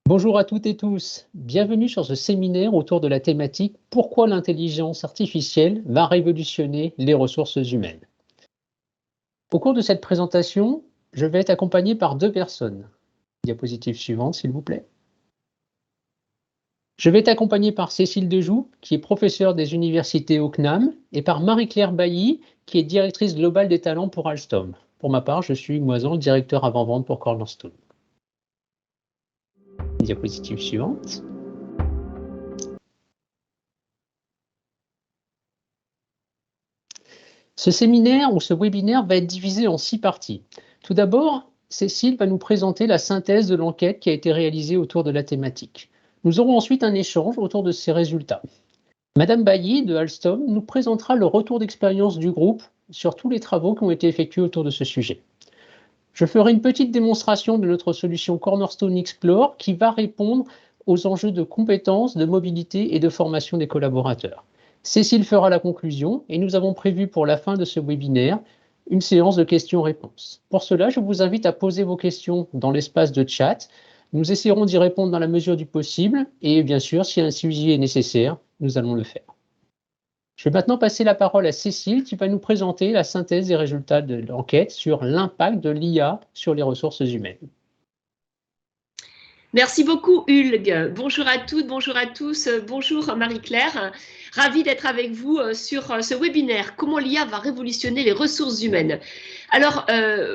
Bonjour à toutes et tous, bienvenue sur ce séminaire autour de la thématique « Pourquoi l'intelligence artificielle va révolutionner les ressources humaines ». Au cours de cette présentation, je vais être accompagné par deux personnes. Diapositive suivante, s'il vous plaît. Je vais être accompagné par Cécile Dejoux, qui est professeure des universités au CNAM, et par Marie-Claire Bailly, qui est directrice globale des talents pour Alstom. Pour ma part, je suis Moisan, le directeur avant-vente pour Cornerstone. Diapositive suivante. Ce séminaire ou ce webinaire va être divisé en 6 parties. Tout d'abord, Cécile va nous présenter la synthèse de l'enquête qui a été réalisée autour de la thématique. Nous aurons ensuite un échange autour de ces résultats. Madame Bailly de Alstom nous présentera le retour d'expérience du groupe sur tous les travaux qui ont été effectués autour de ce sujet. Je ferai une petite démonstration de notre solution Cornerstone Explore qui va répondre aux enjeux de compétences, de mobilité et de formation des collaborateurs. Cécile fera la conclusion et nous avons prévu pour la fin de ce webinaire une séance de questions-réponses. Pour cela, je vous invite à poser vos questions dans l'espace de chat. Nous essaierons d'y répondre dans la mesure du possible et bien sûr, si un suivi est nécessaire, nous allons le faire. Je vais maintenant passer la parole à Cécile qui va nous présenter la synthèse des résultats de l'enquête sur l'impact de l'IA sur les ressources humaines. Merci beaucoup Hulg. Bonjour à toutes, bonjour à tous, bonjour Marie-Claire. Ravie d'être avec vous sur ce webinaire « Comment l'IA va révolutionner les ressources humaines ». Alors,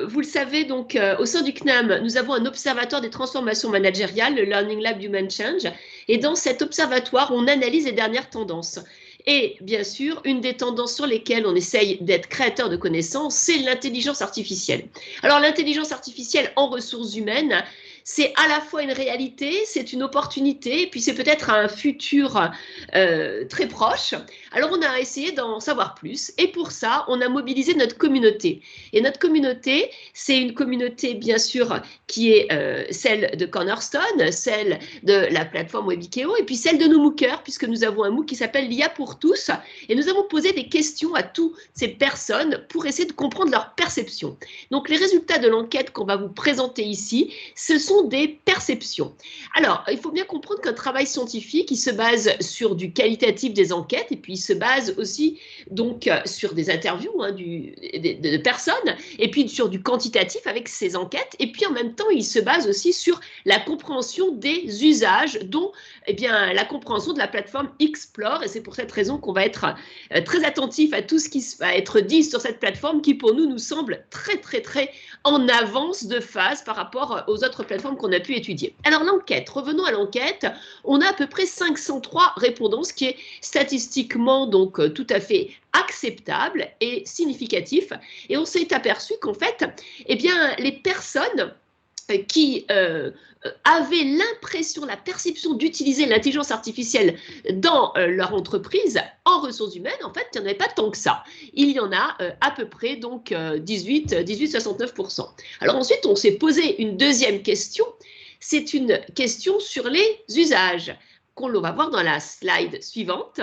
vous le savez, donc, au sein du CNAM, nous avons un observatoire des transformations managériales, le Learning Lab Human Change, et dans cet observatoire, on analyse les dernières tendances. Et bien sûr, une des tendances sur lesquelles on essaye d'être créateur de connaissances, c'est l'intelligence artificielle. Alors, l'intelligence artificielle en ressources humaines, c'est à la fois une réalité, c'est une opportunité, et puis c'est peut-être un futur très proche. Alors on a essayé d'en savoir plus, et pour ça, on a mobilisé notre communauté. Et notre communauté, c'est une communauté bien sûr qui est celle de Cornerstone, celle de la plateforme Webikeo, et puis celle de nos MOOCers, puisque nous avons un MOOC qui s'appelle l'IA pour tous, et nous avons posé des questions à toutes ces personnes pour essayer de comprendre leur perception. Donc les résultats de l'enquête qu'on va vous présenter ici, ce sont des perceptions. Alors, il faut bien comprendre qu'un travail scientifique, il se base sur du qualitatif des enquêtes et puis il se base aussi donc sur des interviews de personnes et puis sur du quantitatif avec ces enquêtes et puis en même temps, il se base aussi sur la compréhension des usages dont la compréhension de la plateforme Explore et c'est pour cette raison qu'on va être très attentif à tout ce qui va être dit sur cette plateforme qui pour nous semble très en avance de phase par rapport aux autres plateformes qu'on a pu étudier. Alors l'enquête, revenons à l'enquête, on a à peu près 503 répondants, ce qui est statistiquement donc tout à fait acceptable et significatif. Et on s'est aperçu qu'en fait, les personnes qui avaient l'impression, la perception d'utiliser l'intelligence artificielle dans leur entreprise en ressources humaines, en fait, il n'y en avait pas tant que ça. Il y en a à peu près donc 18-69%. Alors ensuite, on s'est posé une deuxième question. C'est une question sur les usages qu'on va voir dans la slide suivante.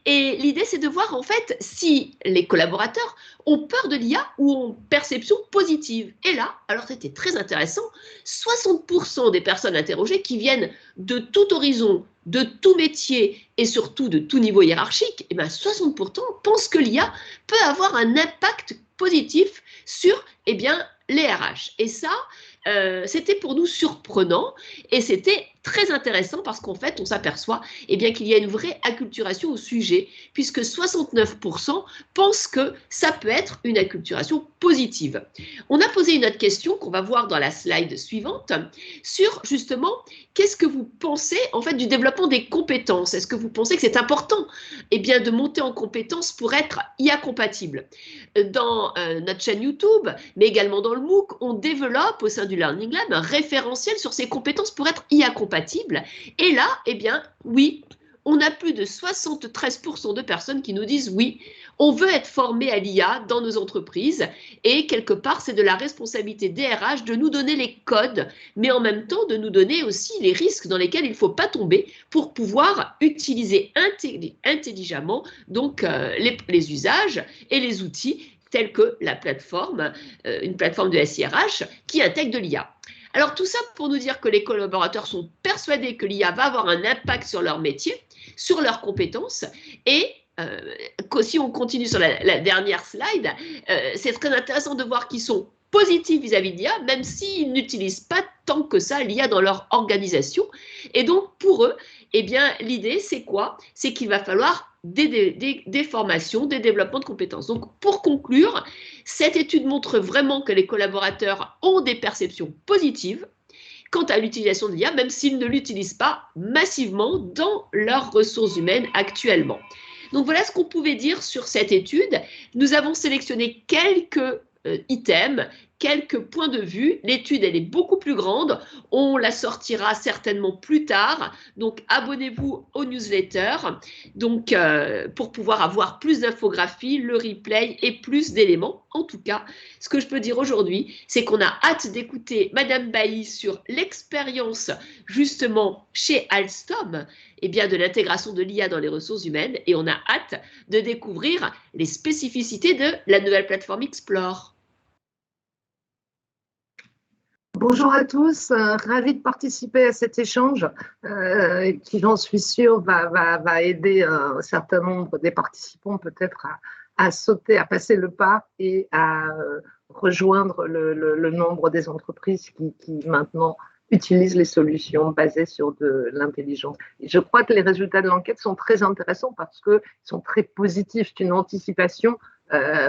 Et l'idée, c'est de voir en fait si les collaborateurs ont peur de l'IA ou ont perception positive. Et là, alors c'était très intéressant, 60% des personnes interrogées qui viennent de tout horizon, de tout métier et surtout de tout niveau hiérarchique, 60% pensent que l'IA peut avoir un impact positif sur les RH. Et ça, c'était pour nous surprenant et c'était très intéressant parce qu'en fait, on s'aperçoit qu'il y a une vraie acculturation au sujet puisque 69% pensent que ça peut être une acculturation positive. On a posé une autre question qu'on va voir dans la slide suivante sur justement qu'est-ce que vous pensez en fait du développement des compétences. Est-ce que vous pensez que c'est important de monter en compétences pour être IA compatible? Dans notre chaîne YouTube, mais également dans le MOOC, on développe au sein du Learning Lab un référentiel sur ces compétences pour être IA compatible. Et là, oui, on a plus de 73% de personnes qui nous disent oui, on veut être formé à l'IA dans nos entreprises et quelque part, c'est de la responsabilité des RH de nous donner les codes, mais en même temps de nous donner aussi les risques dans lesquels il ne faut pas tomber pour pouvoir utiliser intelligemment donc les usages et les outils tels que la plateforme, une plateforme de SIRH qui intègre de l'IA. Alors tout ça pour nous dire que les collaborateurs sont persuadés que l'IA va avoir un impact sur leur métier, sur leurs compétences, et si on continue sur la dernière slide, c'est très intéressant de voir qu'ils sont positifs vis-à-vis de l'IA, même s'ils n'utilisent pas tant que ça l'IA dans leur organisation. Et donc pour eux, eh bien l'idée c'est quoi? C'est qu'il va falloir des formations, des développements de compétences. Donc pour conclure, cette étude montre vraiment que les collaborateurs ont des perceptions positives quant à l'utilisation de l'IA, même s'ils ne l'utilisent pas massivement dans leurs ressources humaines actuellement. Donc voilà ce qu'on pouvait dire sur cette étude. Nous avons sélectionné quelques items, quelques points de vue. L'étude, elle est beaucoup plus grande. On la sortira certainement plus tard. Donc, abonnez-vous aux newsletters donc, pour pouvoir avoir plus d'infographies, le replay et plus d'éléments. En tout cas, ce que je peux dire aujourd'hui, c'est qu'on a hâte d'écouter Madame Bailly sur l'expérience justement chez Alstom et bien de l'intégration de l'IA dans les ressources humaines et on a hâte de découvrir les spécificités de la nouvelle plateforme Explore. Bonjour à tous, ravi de participer à cet échange qui, j'en suis sûre, va aider un certain nombre des participants peut-être à sauter, à passer le pas et à rejoindre le nombre des entreprises qui maintenant utilisent les solutions basées sur de l'intelligence. Et je crois que les résultats de l'enquête sont très intéressants parce qu'ils sont très positifs, c'est une anticipation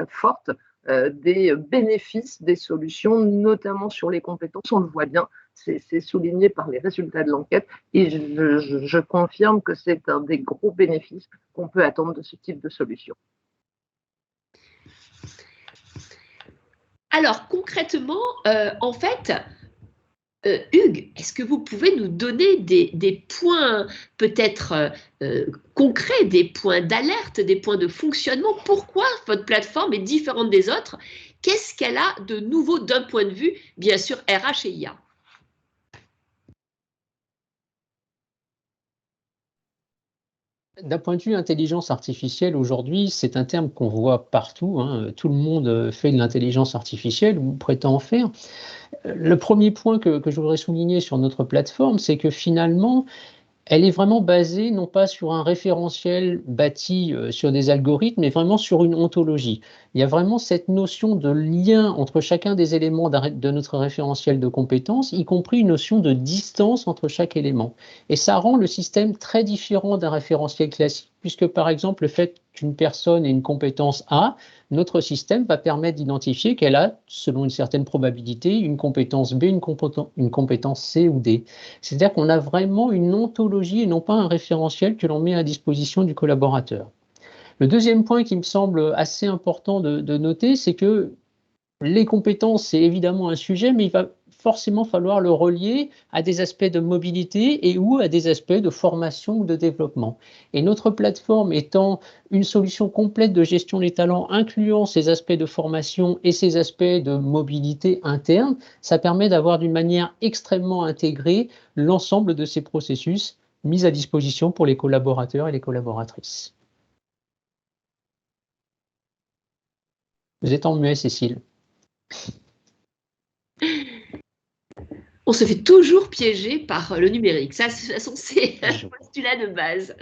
forte des bénéfices des solutions, notamment sur les compétences. On le voit bien, c'est souligné par les résultats de l'enquête et je confirme que c'est un des gros bénéfices qu'on peut attendre de ce type de solution. Alors concrètement, en fait, Hugues, est-ce que vous pouvez nous donner des points peut-être concrets, des points d'alerte, des points de fonctionnement? Pourquoi votre plateforme est différente des autres? Qu'est-ce qu'elle a de nouveau d'un point de vue, bien sûr, RH et IA? D'un point de vue intelligence artificielle, aujourd'hui, c'est un terme qu'on voit partout, hein. Tout le monde fait de l'intelligence artificielle ou prétend en faire. Le premier point que je voudrais souligner sur notre plateforme, c'est que finalement, elle est vraiment basée non pas sur un référentiel bâti sur des algorithmes, mais vraiment sur une ontologie. Il y a vraiment cette notion de lien entre chacun des éléments de notre référentiel de compétences, y compris une notion de distance entre chaque élément. Et ça rend le système très différent d'un référentiel classique, puisque par exemple le fait qu'une personne ait une compétence A, notre système va permettre d'identifier qu'elle a, selon une certaine probabilité, une compétence B, une compétence C ou D. C'est-à-dire qu'on a vraiment une ontologie et non pas un référentiel que l'on met à disposition du collaborateur. Le deuxième point qui me semble assez important de noter, c'est que les compétences, c'est évidemment un sujet, mais il va forcément falloir le relier à des aspects de mobilité et ou à des aspects de formation ou de développement. Et notre plateforme étant une solution complète de gestion des talents, incluant ces aspects de formation et ces aspects de mobilité interne, ça permet d'avoir d'une manière extrêmement intégrée l'ensemble de ces processus mis à disposition pour les collaborateurs et les collaboratrices. Vous êtes en muet, Cécile. On se fait toujours piéger par le numérique. Ça, de toute façon, c'est un postulat de base.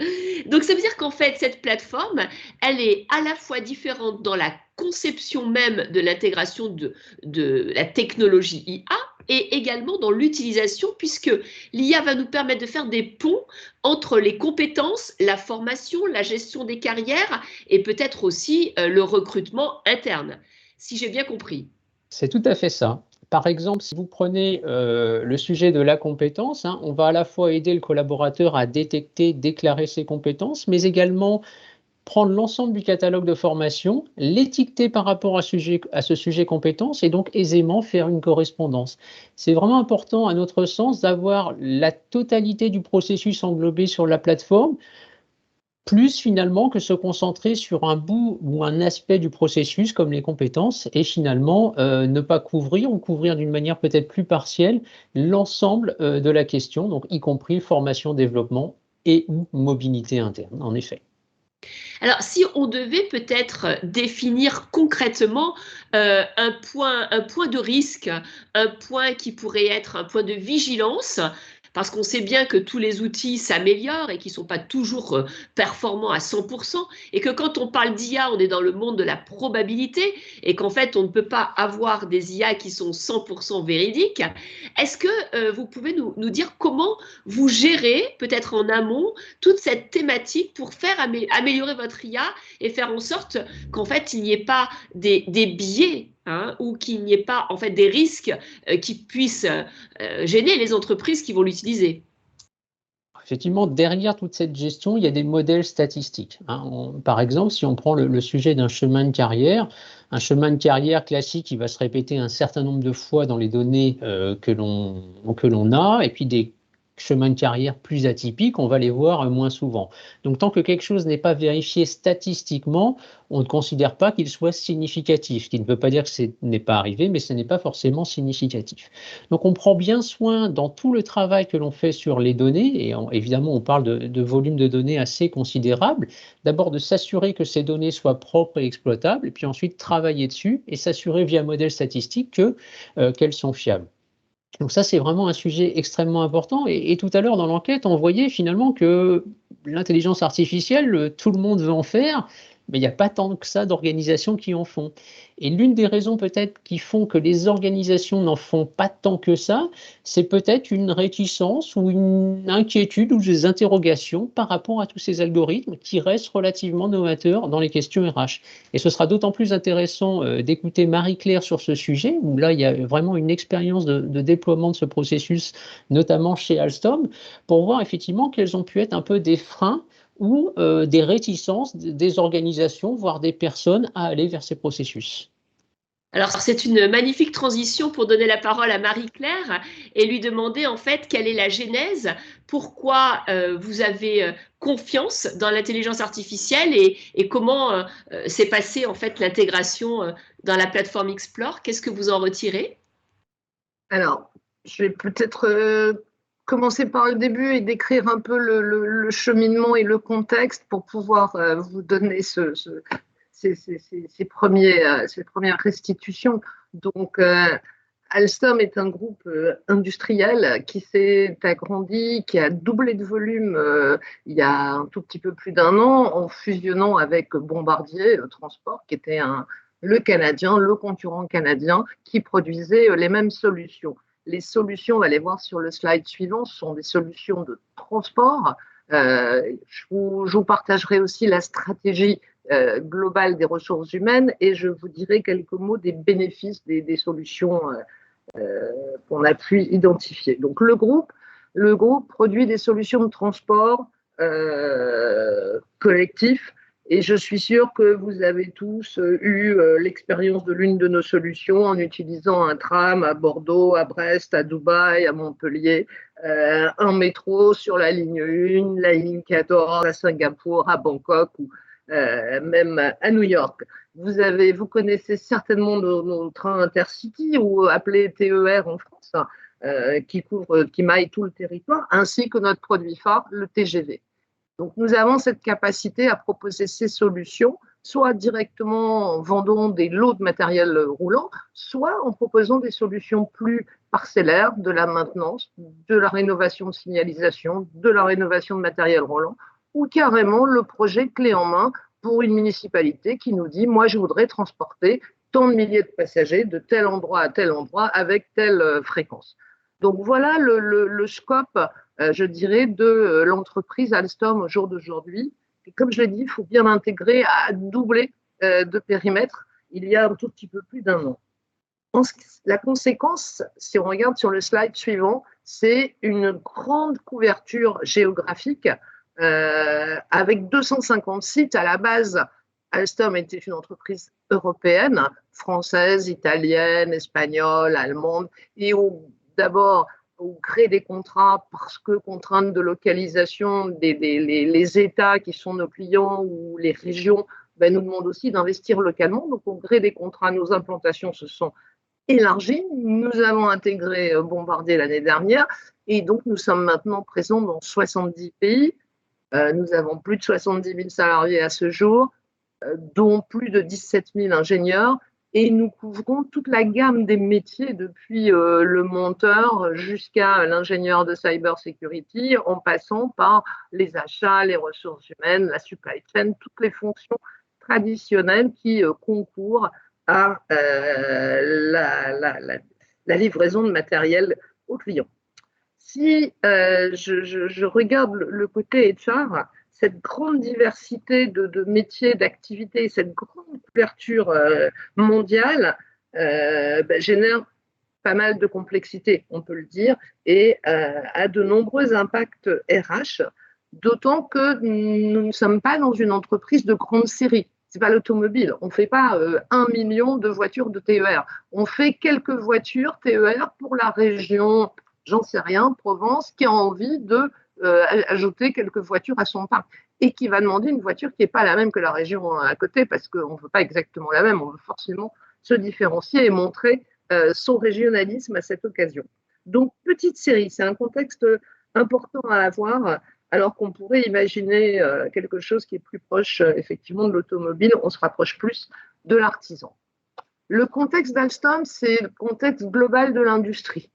Donc, ça veut dire qu'en fait, cette plateforme, elle est à la fois différente dans la conception même de l'intégration de la technologie IA et également dans l'utilisation, puisque l'IA va nous permettre de faire des ponts entre les compétences, la formation, la gestion des carrières et peut-être aussi le recrutement interne, si j'ai bien compris. C'est tout à fait ça. Par exemple, si vous prenez le sujet de la compétence, hein, on va à la fois aider le collaborateur à détecter, déclarer ses compétences, mais également prendre l'ensemble du catalogue de formation, l'étiqueter par rapport à ce sujet compétence et donc aisément faire une correspondance. C'est vraiment important à notre sens d'avoir la totalité du processus englobé sur la plateforme, plus finalement que se concentrer sur un bout ou un aspect du processus comme les compétences et finalement ne pas couvrir ou couvrir d'une manière peut-être plus partielle l'ensemble de la question, donc y compris formation, développement et ou mobilité interne, en effet. Alors, si on devait peut-être définir concrètement un point de risque, un point qui pourrait être un point de vigilance, parce qu'on sait bien que tous les outils s'améliorent et qu'ils ne sont pas toujours performants à 100%, et que quand on parle d'IA, on est dans le monde de la probabilité, et qu'en fait, on ne peut pas avoir des IA qui sont 100% véridiques. Est-ce que vous pouvez nous dire comment vous gérez, peut-être en amont, toute cette thématique pour faire améliorer votre IA et faire en sorte qu'en fait, il n'y ait pas des biais, hein, ou qu'il n'y ait pas en fait des risques qui puissent gêner les entreprises qui vont l'utiliser. Effectivement, derrière toute cette gestion, il y a des modèles statistiques, hein. Par exemple, si on prend le sujet d'un chemin de carrière, un chemin de carrière classique, il va se répéter un certain nombre de fois dans les données que l'on a, et puis des chemins de carrière plus atypiques, on va les voir moins souvent. Donc, tant que quelque chose n'est pas vérifié statistiquement, on ne considère pas qu'il soit significatif, ce qui ne veut pas dire que ce n'est pas arrivé, mais ce n'est pas forcément significatif. Donc on prend bien soin dans tout le travail que l'on fait sur les données, et évidemment on parle de volumes de données assez considérables, d'abord de s'assurer que ces données soient propres et exploitables, et puis ensuite travailler dessus et s'assurer via modèle statistique qu'elles sont fiables. Donc ça, c'est vraiment un sujet extrêmement important. Et tout à l'heure, dans l'enquête, on voyait finalement que l'intelligence artificielle, tout le monde veut en faire, mais il n'y a pas tant que ça d'organisations qui en font. Et l'une des raisons peut-être qui font que les organisations n'en font pas tant que ça, c'est peut-être une réticence ou une inquiétude ou des interrogations par rapport à tous ces algorithmes qui restent relativement novateurs dans les questions RH. Et ce sera d'autant plus intéressant d'écouter Marie-Claire sur ce sujet, où là, il y a vraiment une expérience de déploiement de ce processus, notamment chez Alstom, pour voir effectivement quels ont pu être un peu des freins ou des réticences des organisations, voire des personnes à aller vers ces processus. Alors, c'est une magnifique transition pour donner la parole à Marie-Claire et lui demander en fait quelle est la genèse, pourquoi vous avez confiance dans l'intelligence artificielle et comment s'est passée en fait l'intégration dans la plateforme Explore. Qu'est-ce que vous en retirez? Alors, je vais peut-être commencer par le début et décrire un peu le cheminement et le contexte pour pouvoir vous donner ces premières restitutions. Donc, Alstom est un groupe industriel qui s'est agrandi, qui a doublé de volume il y a un tout petit peu plus d'un an en fusionnant avec Bombardier Transport, qui était le concurrent canadien, qui produisait les mêmes solutions. Les solutions, on va les voir sur le slide suivant, sont des solutions de transport. Je vous partagerai aussi la stratégie globale des ressources humaines et je vous dirai quelques mots des bénéfices des solutions qu'on a pu identifier. Donc le groupe produit des solutions de transport collectif et je suis sûre que vous avez tous eu l'expérience de l'une de nos solutions en utilisant un tram à Bordeaux, à Brest, à Dubaï, à Montpellier, un métro sur la ligne 1, la ligne 14 à Singapour, à Bangkok ou même à New York. Vous connaissez certainement nos trains Intercity ou appelés TER en France, qui maillent tout le territoire, ainsi que notre produit phare, le TGV. Donc, nous avons cette capacité à proposer ces solutions, soit directement en vendant des lots de matériel roulant, soit en proposant des solutions plus parcellaires, de la maintenance, de la rénovation de signalisation, de la rénovation de matériel roulant, ou carrément le projet clé en main pour une municipalité qui nous dit « moi, je voudrais transporter tant de milliers de passagers de tel endroit à tel endroit avec telle fréquence ». Donc, voilà le scope je dirais, de l'entreprise Alstom au jour d'aujourd'hui. Et comme je l'ai dit, il faut bien l'intégrer à doubler de périmètre il y a un tout petit peu plus d'un an. La conséquence, si on regarde sur le slide suivant, c'est une grande couverture géographique avec 250 sites. À la base, Alstom était une entreprise européenne, française, italienne, espagnole, allemande, et d'abord ou créer des contrats parce que contraintes de localisation, les États qui sont nos clients ou les régions nous demandent aussi d'investir localement. Donc, on crée des contrats, nos implantations se sont élargies. Nous avons intégré Bombardier l'année dernière et donc nous sommes maintenant présents dans 70 pays. Nous avons plus de 70 000 salariés à ce jour, dont plus de 17 000 ingénieurs. Et nous couvrons toute la gamme des métiers, depuis le monteur jusqu'à l'ingénieur de cybersecurity, en passant par les achats, les ressources humaines, la supply chain, toutes les fonctions traditionnelles qui concourent à la livraison de matériel aux clients. Si je regarde le côté HR, cette grande diversité de métiers, d'activités, cette grande couverture mondiale génère pas mal de complexité, on peut le dire, et a de nombreux impacts RH, d'autant que nous ne sommes pas dans une entreprise de grande série. Ce n'est pas l'automobile. On ne fait pas 1 million de voitures de TER. On fait quelques voitures TER pour la région, j'en sais rien, Provence, qui a envie de ajouter quelques voitures à son parc et qui va demander une voiture qui n'est pas la même que la région à côté, parce qu'on ne veut pas exactement la même, on veut forcément se différencier et montrer son régionalisme à cette occasion. Donc, petite série, c'est un contexte important à avoir, alors qu'on pourrait imaginer quelque chose qui est plus proche effectivement de l'automobile, on se rapproche plus de l'artisan. Le contexte d'Alstom, c'est le contexte global de l'industrie.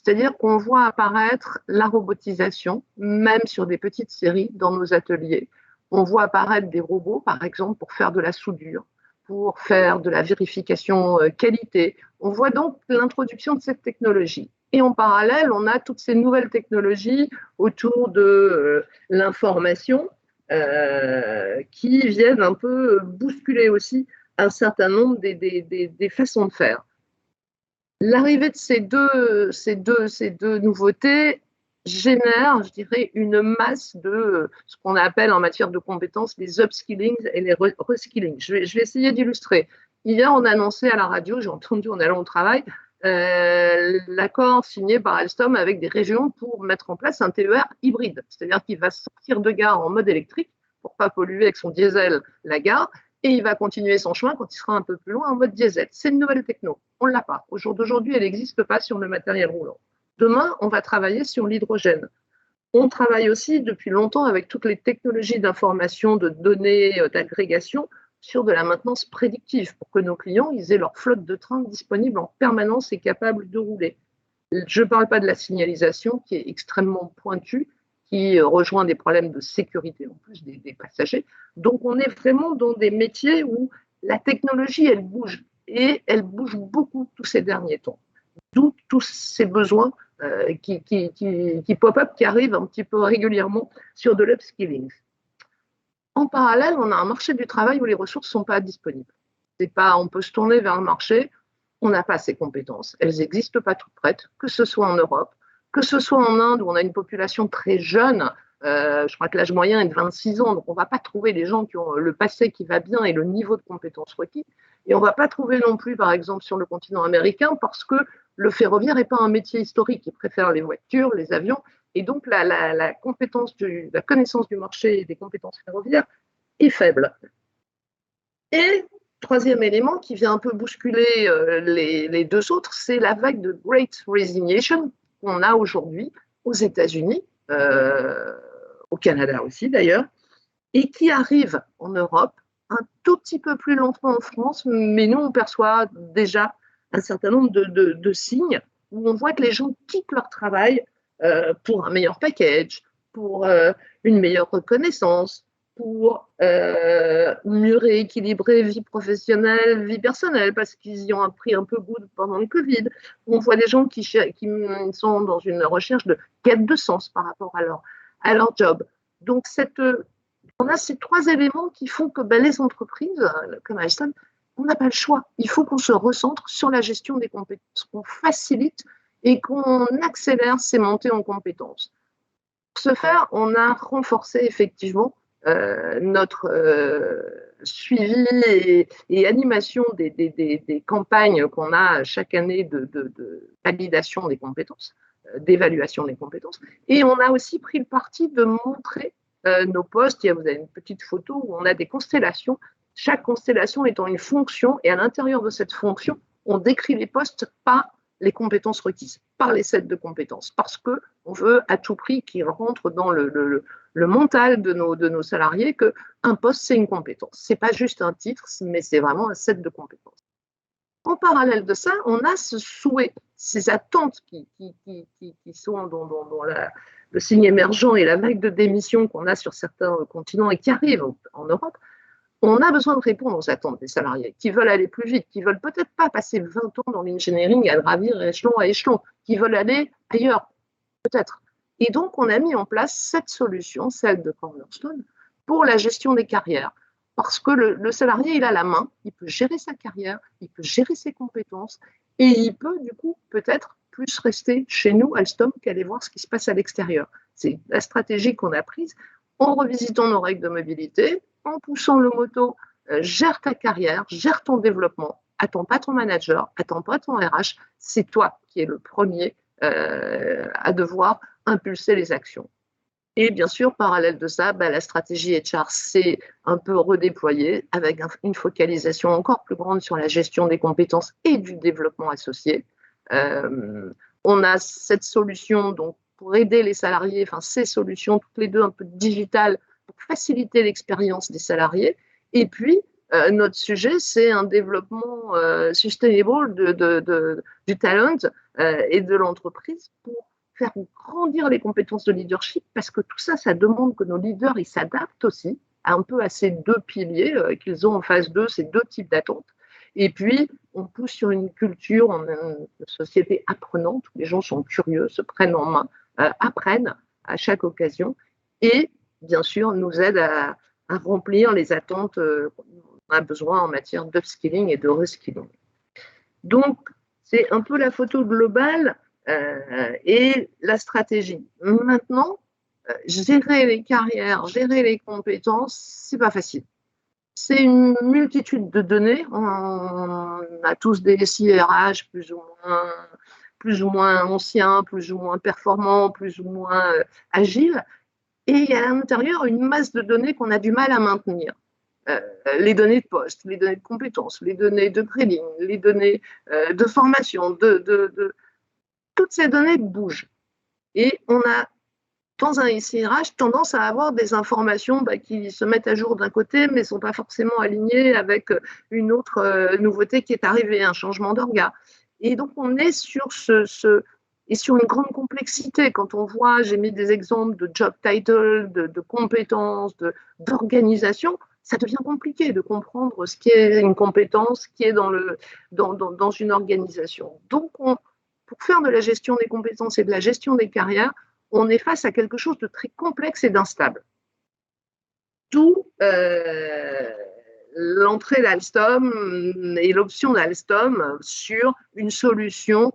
C'est-à-dire qu'on voit apparaître la robotisation, même sur des petites séries dans nos ateliers. On voit apparaître des robots, par exemple, pour faire de la soudure, pour faire de la vérification qualité. On voit donc l'introduction de cette technologie. Et en parallèle, on a toutes ces nouvelles technologies autour de l'information qui viennent un peu bousculer aussi un certain nombre des façons de faire. L'arrivée de ces deux nouveautés génère, je dirais, une masse de ce qu'on appelle en matière de compétences les upskilling et les reskilling. Je vais essayer d'illustrer. Hier, on a annoncé à la radio, j'ai entendu en allant au travail, l'accord signé par Alstom avec des régions pour mettre en place un TER hybride, c'est-à-dire qu'il va sortir de gare en mode électrique pour ne pas polluer avec son diesel la gare, et il va continuer son chemin quand il sera un peu plus loin en mode diesel. C'est une nouvelle techno, on ne l'a pas. Au jour d'aujourd'hui, elle n'existe pas sur le matériel roulant. Demain, on va travailler sur l'hydrogène. On travaille aussi depuis longtemps avec toutes les technologies d'information, de données, d'agrégation, sur de la maintenance prédictive pour que nos clients aient leur flotte de trains disponible en permanence et capable de rouler. Je ne parle pas de la signalisation qui est extrêmement pointue, qui rejoint des problèmes de sécurité en plus des passagers. Donc, on est vraiment dans des métiers où la technologie, elle bouge, et elle bouge beaucoup tous ces derniers temps. D'où tous ces besoins qui pop-up, qui arrivent un petit peu régulièrement sur de l'upskilling. En parallèle, on a un marché du travail où les ressources ne sont pas disponibles. On peut se tourner vers le marché, on n'a pas ces compétences. Elles n'existent pas toutes prêtes, que ce soit en Europe, que ce soit en Inde, où on a une population très jeune. Je crois que l'âge moyen est de 26 ans, donc on ne va pas trouver les gens qui ont le passé qui va bien et le niveau de compétences requis. Et on ne va pas trouver non plus, par exemple, sur le continent américain, parce que le ferroviaire n'est pas un métier historique. Ils préfèrent les voitures, les avions. Et donc, la connaissance du marché et des compétences ferroviaires est faible. Et troisième élément qui vient un peu bousculer les deux autres, c'est la vague de Great Resignation qu'on a aujourd'hui aux États-Unis, au Canada aussi d'ailleurs, et qui arrive en Europe un tout petit peu plus lentement en France, mais nous, on perçoit déjà un certain nombre de signes où on voit que les gens quittent leur travail pour un meilleur package, pour une meilleure reconnaissance, pour mieux rééquilibrer vie professionnelle, vie personnelle, parce qu'ils y ont pris un peu goût pendant le Covid. On voit des gens qui sont dans une recherche de quête de sens par rapport à leur job. Donc, on a ces trois éléments qui font que les entreprises, comme Alstom, on n'a pas le choix. Il faut qu'on se recentre sur la gestion des compétences, qu'on facilite et qu'on accélère ces montées en compétences. Pour ce faire, on a renforcé effectivement notre suivi et animation des campagnes qu'on a chaque année de validation des compétences, d'évaluation des compétences. Et on a aussi pris le parti de montrer nos postes. Vous avez une petite photo où on a des constellations, chaque constellation étant une fonction, et à l'intérieur de cette fonction, on décrit les postes par les compétences requises, par les sets de compétences, parce qu'on veut à tout prix qu'ils rentrent dans le mental de nos salariés qu'un poste, c'est une compétence. Ce n'est pas juste un titre, mais c'est vraiment un set de compétences. En parallèle de ça, on a ce souhait, ces attentes qui sont dans le signe émergent et la vague de démission qu'on a sur certains continents et qui arrivent en Europe. On a besoin de répondre aux attentes des salariés qui veulent aller plus vite, qui veulent peut-être pas passer 20 ans dans l'engineering à gravir échelon à échelon, qui veulent aller ailleurs, peut-être. Et donc, on a mis en place cette solution, celle de Cornerstone, pour la gestion des carrières. Parce que le salarié, il a la main, il peut gérer sa carrière, il peut gérer ses compétences, et il peut, du coup, peut-être plus rester chez nous, Alstom, qu'aller voir ce qui se passe à l'extérieur. C'est la stratégie qu'on a prise en revisitant nos règles de mobilité, en poussant le motto, gère ta carrière, gère ton développement, attends pas ton manager, attends pas ton RH, c'est toi qui es le premier à devoir impulser les actions. Et bien sûr, parallèle de ça, la stratégie HR s'est un peu redéployée avec une focalisation encore plus grande sur la gestion des compétences et du développement associé. On a cette solution donc, pour aider les salariés, enfin ces solutions, toutes les deux un peu digitales, pour faciliter l'expérience des salariés. Et puis, notre sujet, c'est un développement sustainable du talent et de l'entreprise pour faire grandir les compétences de leadership, parce que tout ça, ça demande que nos leaders, ils s'adaptent aussi un peu à ces deux piliers qu'ils ont en face d'eux, ces deux types d'attentes. Et puis, on pousse sur une culture, une société apprenante, où les gens sont curieux, se prennent en main, apprennent à chaque occasion et, bien sûr, nous aident à remplir les attentes qu'on a besoin en matière d'upskilling et de reskilling. Donc, c'est un peu la photo globale et la stratégie. Maintenant, gérer les carrières, gérer les compétences, c'est pas facile. C'est une multitude de données. On a tous des SIRH plus ou moins anciens, plus ou moins performants, plus ou moins agiles. Et il y a à l'intérieur une masse de données qu'on a du mal à maintenir. Les données de poste, les données de compétences, les données de grading, les données de formation, toutes ces données bougent. Et on a, dans un SIRH, tendance à avoir des informations qui se mettent à jour d'un côté, mais ne sont pas forcément alignées avec une autre nouveauté qui est arrivée, un changement d'orga. Et donc, on est sur et sur une grande complexité. Quand on voit, j'ai mis des exemples de job title, de compétences, d'organisation, ça devient compliqué de comprendre ce qui est une compétence, qui est dans une organisation. Donc, pour faire de la gestion des compétences et de la gestion des carrières, on est face à quelque chose de très complexe et d'instable. D'où l'entrée d'Alstom et l'option d'Alstom sur une solution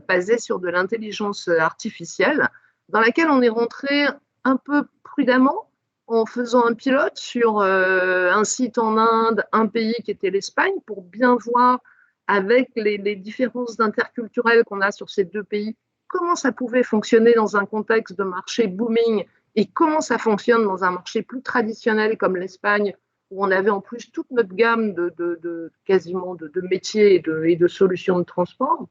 basée sur de l'intelligence artificielle, dans laquelle on est rentré un peu prudemment en faisant un pilote sur un site en Inde, un pays qui était l'Espagne, pour bien voir avec les différences interculturelles qu'on a sur ces deux pays, comment ça pouvait fonctionner dans un contexte de marché booming et comment ça fonctionne dans un marché plus traditionnel comme l'Espagne, où on avait en plus toute notre gamme quasiment de métiers et de solutions de transport.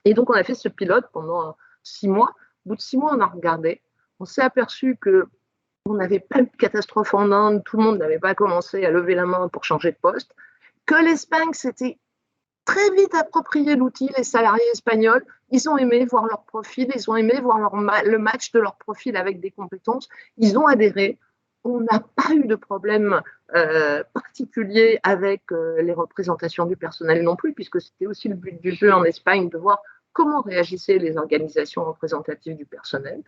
Et donc, on a fait ce pilote pendant 6 mois. Au bout de 6 mois, on a regardé. On s'est aperçu qu'on n'avait pas eu de catastrophe en Inde, tout le monde n'avait pas commencé à lever la main pour changer de poste, que l'Espagne s'était très vite approprié l'outil, les salariés espagnols, ils ont aimé voir leur profil, ils ont aimé voir le match de leur profil avec des compétences, ils ont adhéré. On n'a pas eu de problème particulier avec les représentations du personnel non plus, puisque c'était aussi le but du jeu en Espagne de voir comment réagissaient les organisations représentatives du personnel.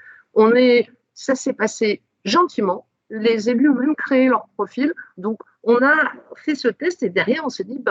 Ça s'est passé gentiment, les élus ont même créé leur profil, donc on a fait ce test et derrière on s'est dit,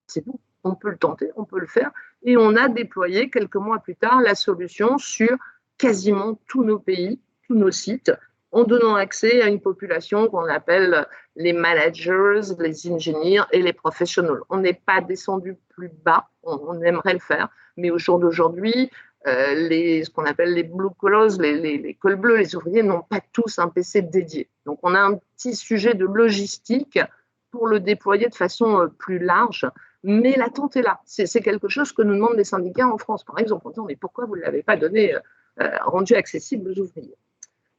c'est bon, on peut le tenter, on peut le faire, et on a déployé quelques mois plus tard la solution sur quasiment tous nos pays, tous nos sites, en donnant accès à une population qu'on appelle les managers, les ingénieurs et les professionnels. On n'est pas descendu plus bas, on aimerait le faire, mais au jour d'aujourd'hui, ce qu'on appelle les blue collars, les cols bleus, les ouvriers n'ont pas tous un PC dédié. Donc on a un petit sujet de logistique pour le déployer de façon plus large, mais l'attente est là. C'est quelque chose que nous demandent les syndicats en France, par exemple, en disant mais pourquoi vous ne l'avez pas rendu accessible aux ouvriers?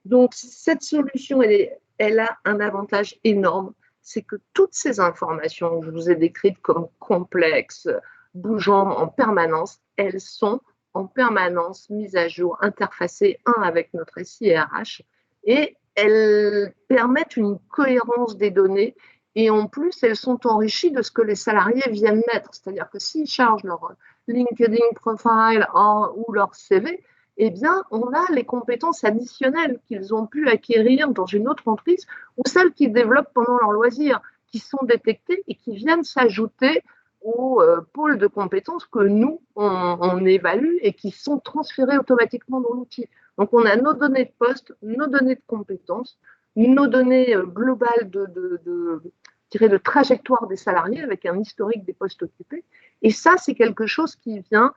Donc, cette solution, elle a un avantage énorme, c'est que toutes ces informations que je vous ai décrites comme complexes, bougeant en permanence, elles sont en permanence mises à jour, interfacées, avec notre SIRH, et elles permettent une cohérence des données, et en plus, elles sont enrichies de ce que les salariés viennent mettre. C'est-à-dire que s'ils chargent leur LinkedIn profile ou leur CV, eh bien, on a les compétences additionnelles qu'ils ont pu acquérir dans une autre entreprise ou celles qu'ils développent pendant leur loisir, qui sont détectées et qui viennent s'ajouter au pôle de compétences que nous, on évalue et qui sont transférées automatiquement dans l'outil. Donc, on a nos données de poste, nos données de compétences, nos données globales de trajectoire des salariés avec un historique des postes occupés. Et ça, c'est quelque chose qui vient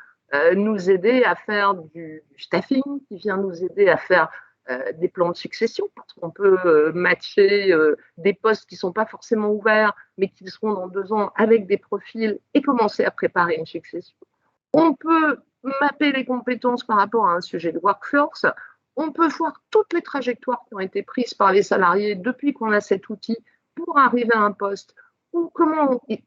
nous aider à faire du staffing, qui vient nous aider à faire des plans de succession, parce qu'on peut matcher des postes qui ne sont pas forcément ouverts, mais qui seront dans 2 ans avec des profils et commencer à préparer une succession. On peut mapper les compétences par rapport à un sujet de workforce. On peut voir toutes les trajectoires qui ont été prises par les salariés depuis qu'on a cet outil pour arriver à un poste ou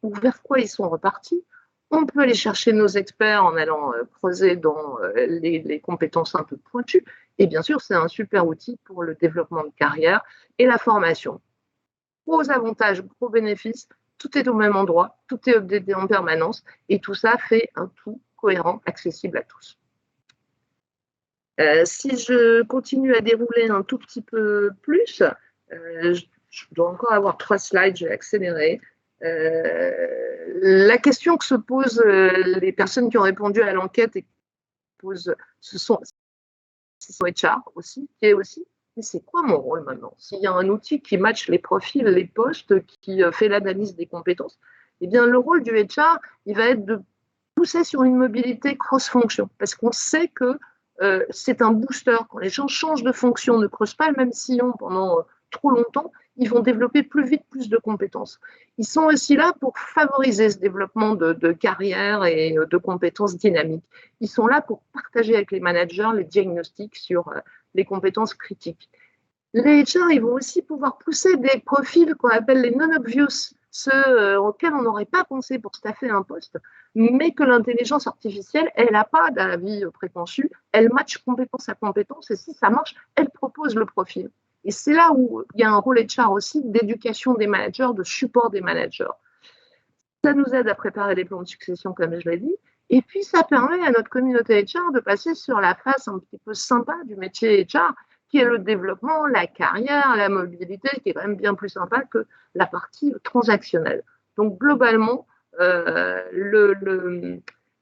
vers quoi ils sont repartis. On peut aller chercher nos experts en allant creuser dans les compétences un peu pointues. Et bien sûr, c'est un super outil pour le développement de carrière et la formation. Gros avantages, gros bénéfices, tout est au même endroit, tout est updaté en permanence et tout ça fait un tout cohérent, accessible à tous. Si je continue à dérouler un tout petit peu plus, je dois encore avoir 3 slides, je vais accélérer. La question que se posent les personnes qui ont répondu à l'enquête et qui posent, ce sont HR aussi, qui est aussi, mais c'est quoi mon rôle maintenant? S'il y a un outil qui matche les profils, les postes, qui fait l'analyse des compétences, eh bien le rôle du HR, il va être de pousser sur une mobilité cross-fonction, parce qu'on sait que c'est un booster. Quand les gens changent de fonction, ne creusent pas le même sillon pendant trop longtemps, ils vont développer plus vite, plus de compétences. Ils sont aussi là pour favoriser ce développement de carrière et de compétences dynamiques. Ils sont là pour partager avec les managers les diagnostics sur les compétences critiques. Les HR, ils vont aussi pouvoir pousser des profils qu'on appelle les non-obvious, ceux auxquels on n'aurait pas pensé pour staffer un poste, mais que l'intelligence artificielle, elle n'a pas d'avis préconçu, elle match compétence à compétence, et si ça marche, elle propose le profil. Et c'est là où il y a un rôle HR aussi d'éducation des managers, de support des managers. Ça nous aide à préparer les plans de succession, comme je l'ai dit, et puis ça permet à notre communauté HR de passer sur la face un petit peu sympa du métier HR, qui est le développement, la carrière, la mobilité, qui est quand même bien plus sympa que la partie transactionnelle. Donc globalement,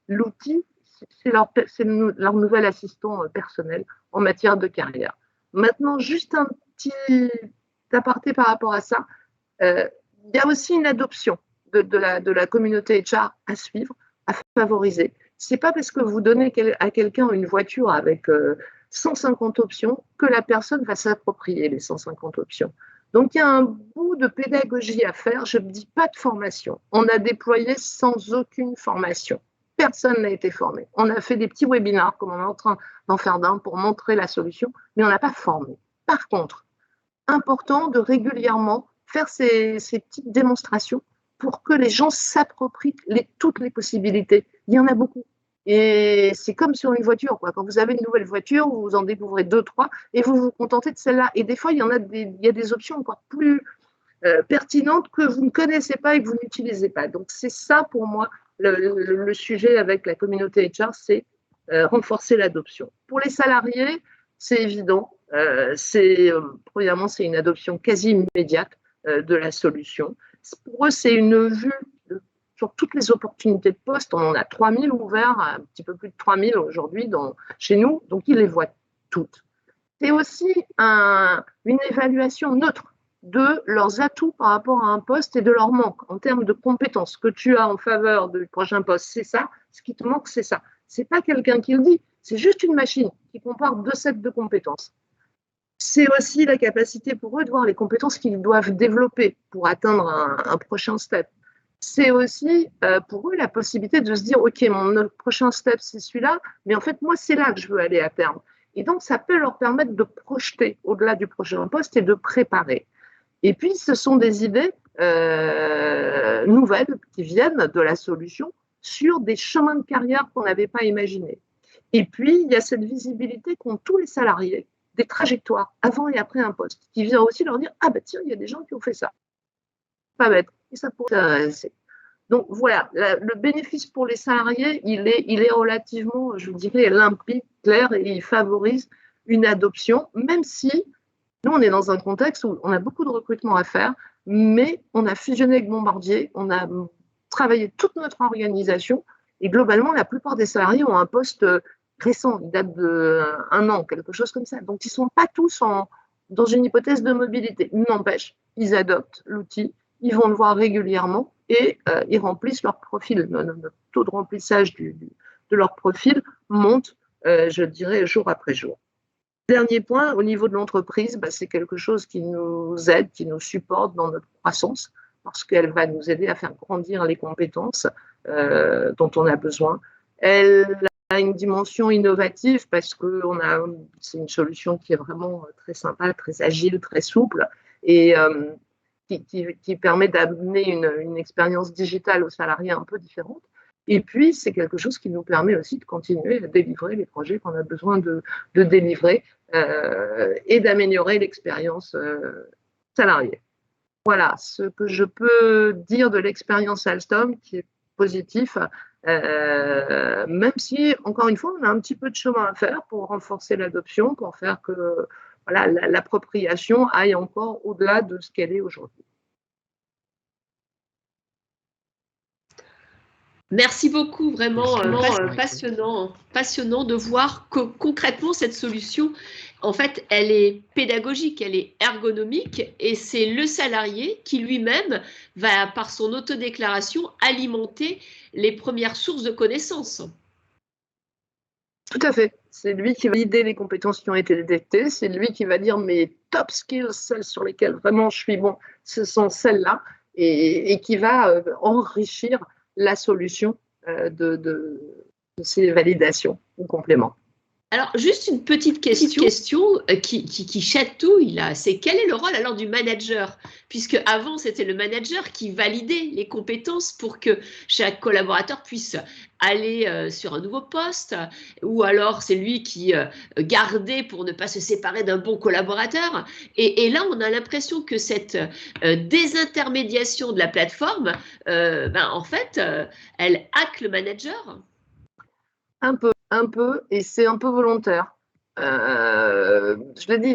l'outil, c'est leur nouvel assistant personnel en matière de carrière. Maintenant, juste un petit aparté par rapport à ça, il y a aussi une adoption de la communauté HR à suivre, à favoriser. Ce n'est pas parce que vous donnez à quelqu'un une voiture avec 150 options que la personne va s'approprier les 150 options. Donc, il y a un bout de pédagogie à faire. Je ne dis pas de formation. On a déployé sans aucune formation. Personne n'a été formé. On a fait des petits webinars, comme on est en train d'en faire d'un, pour montrer la solution, mais on n'a pas formé. Par contre, important de régulièrement faire ces petites démonstrations pour que les gens s'approprient toutes les possibilités. Il y en a beaucoup. Et c'est comme sur une voiture, quoi. Quand vous avez une nouvelle voiture, vous en découvrez 2, 3 et vous vous contentez de celle-là. Et des fois, il y a des options encore plus pertinentes que vous ne connaissez pas et que vous n'utilisez pas. Donc, c'est ça pour moi le sujet avec la communauté HR, c'est renforcer l'adoption. Pour les salariés, c'est évident. Premièrement, c'est une adoption quasi immédiate de la solution. Pour eux, c'est une vue sur toutes les opportunités de poste. On en a 3000 ouverts, un petit peu plus de 3000 aujourd'hui chez nous, donc ils les voient toutes. C'est aussi une évaluation neutre de leurs atouts par rapport à un poste et de leurs manques en termes de compétences. Ce que tu as en faveur du prochain poste, c'est ça. Ce qui te manque, c'est ça. Ce n'est pas quelqu'un qui le dit, c'est juste une machine qui compare 2 sets de compétences. C'est aussi la capacité pour eux de voir les compétences qu'ils doivent développer pour atteindre un prochain step. c'est aussi pour eux la possibilité de se dire, OK, mon prochain step, c'est celui-là, mais en fait, moi, c'est là que je veux aller à terme. Et donc, ça peut leur permettre de projeter au-delà du prochain poste et de préparer. Et puis, ce sont des idées nouvelles qui viennent de la solution sur des chemins de carrière qu'on n'avait pas imaginés. Et puis, il y a cette visibilité qu'ont tous les salariés, des trajectoires avant et après un poste, qui vient aussi leur dire, ah ben tiens, il y a des gens qui ont fait ça. Pas bête. Et ça pourrait t'intéresser. Donc voilà, le bénéfice pour les salariés, il est relativement, je dirais, limpide, clair, et il favorise une adoption, même si nous, on est dans un contexte où on a beaucoup de recrutement à faire, mais on a fusionné avec Bombardier, on a travaillé toute notre organisation, et globalement, la plupart des salariés ont un poste récent, il date d'1 an, quelque chose comme ça. Donc, ils ne sont pas tous dans une hypothèse de mobilité. N'empêche, ils adoptent l'outil, ils vont le voir régulièrement et ils remplissent leur profil. Le taux de remplissage de leur profil monte, je dirais, jour après jour. Dernier point, au niveau de l'entreprise, c'est quelque chose qui nous aide, qui nous supporte dans notre croissance, parce qu'elle va nous aider à faire grandir les compétences dont on a besoin. Elle a une dimension innovative parce que c'est une solution qui est vraiment très sympa, très agile, très souple et qui permet d'amener une expérience digitale aux salariés un peu différente. Et puis, c'est quelque chose qui nous permet aussi de continuer à délivrer les projets qu'on a besoin de délivrer et d'améliorer l'expérience salariée. Voilà ce que je peux dire de l'expérience Alstom qui est positif, même si, encore une fois, on a un petit peu de chemin à faire pour renforcer l'adoption, pour faire que voilà, l'appropriation aille encore au-delà de ce qu'elle est aujourd'hui. Merci beaucoup, vraiment passionnant de voir que concrètement cette solution, en fait, elle est pédagogique, elle est ergonomique et c'est le salarié qui lui-même va, par son autodéclaration, alimenter les premières sources de connaissances. Tout à fait. C'est lui qui va valider les compétences qui ont été détectées, c'est lui qui va dire mes top skills, celles sur lesquelles vraiment je suis bon, ce sont celles-là, et qui va enrichir la solution de ces validations ou compléments. Alors, juste une petite question qui chatouille là, c'est quel est le rôle alors du manager? Puisque avant, c'était le manager qui validait les compétences pour que chaque collaborateur puisse aller sur un nouveau poste, ou alors c'est lui qui gardait pour ne pas se séparer d'un bon collaborateur. Et là, on a l'impression que cette désintermédiation de la plateforme, en fait, elle hack le manager. Un peu, et c'est un peu volontaire. Je l'ai dit,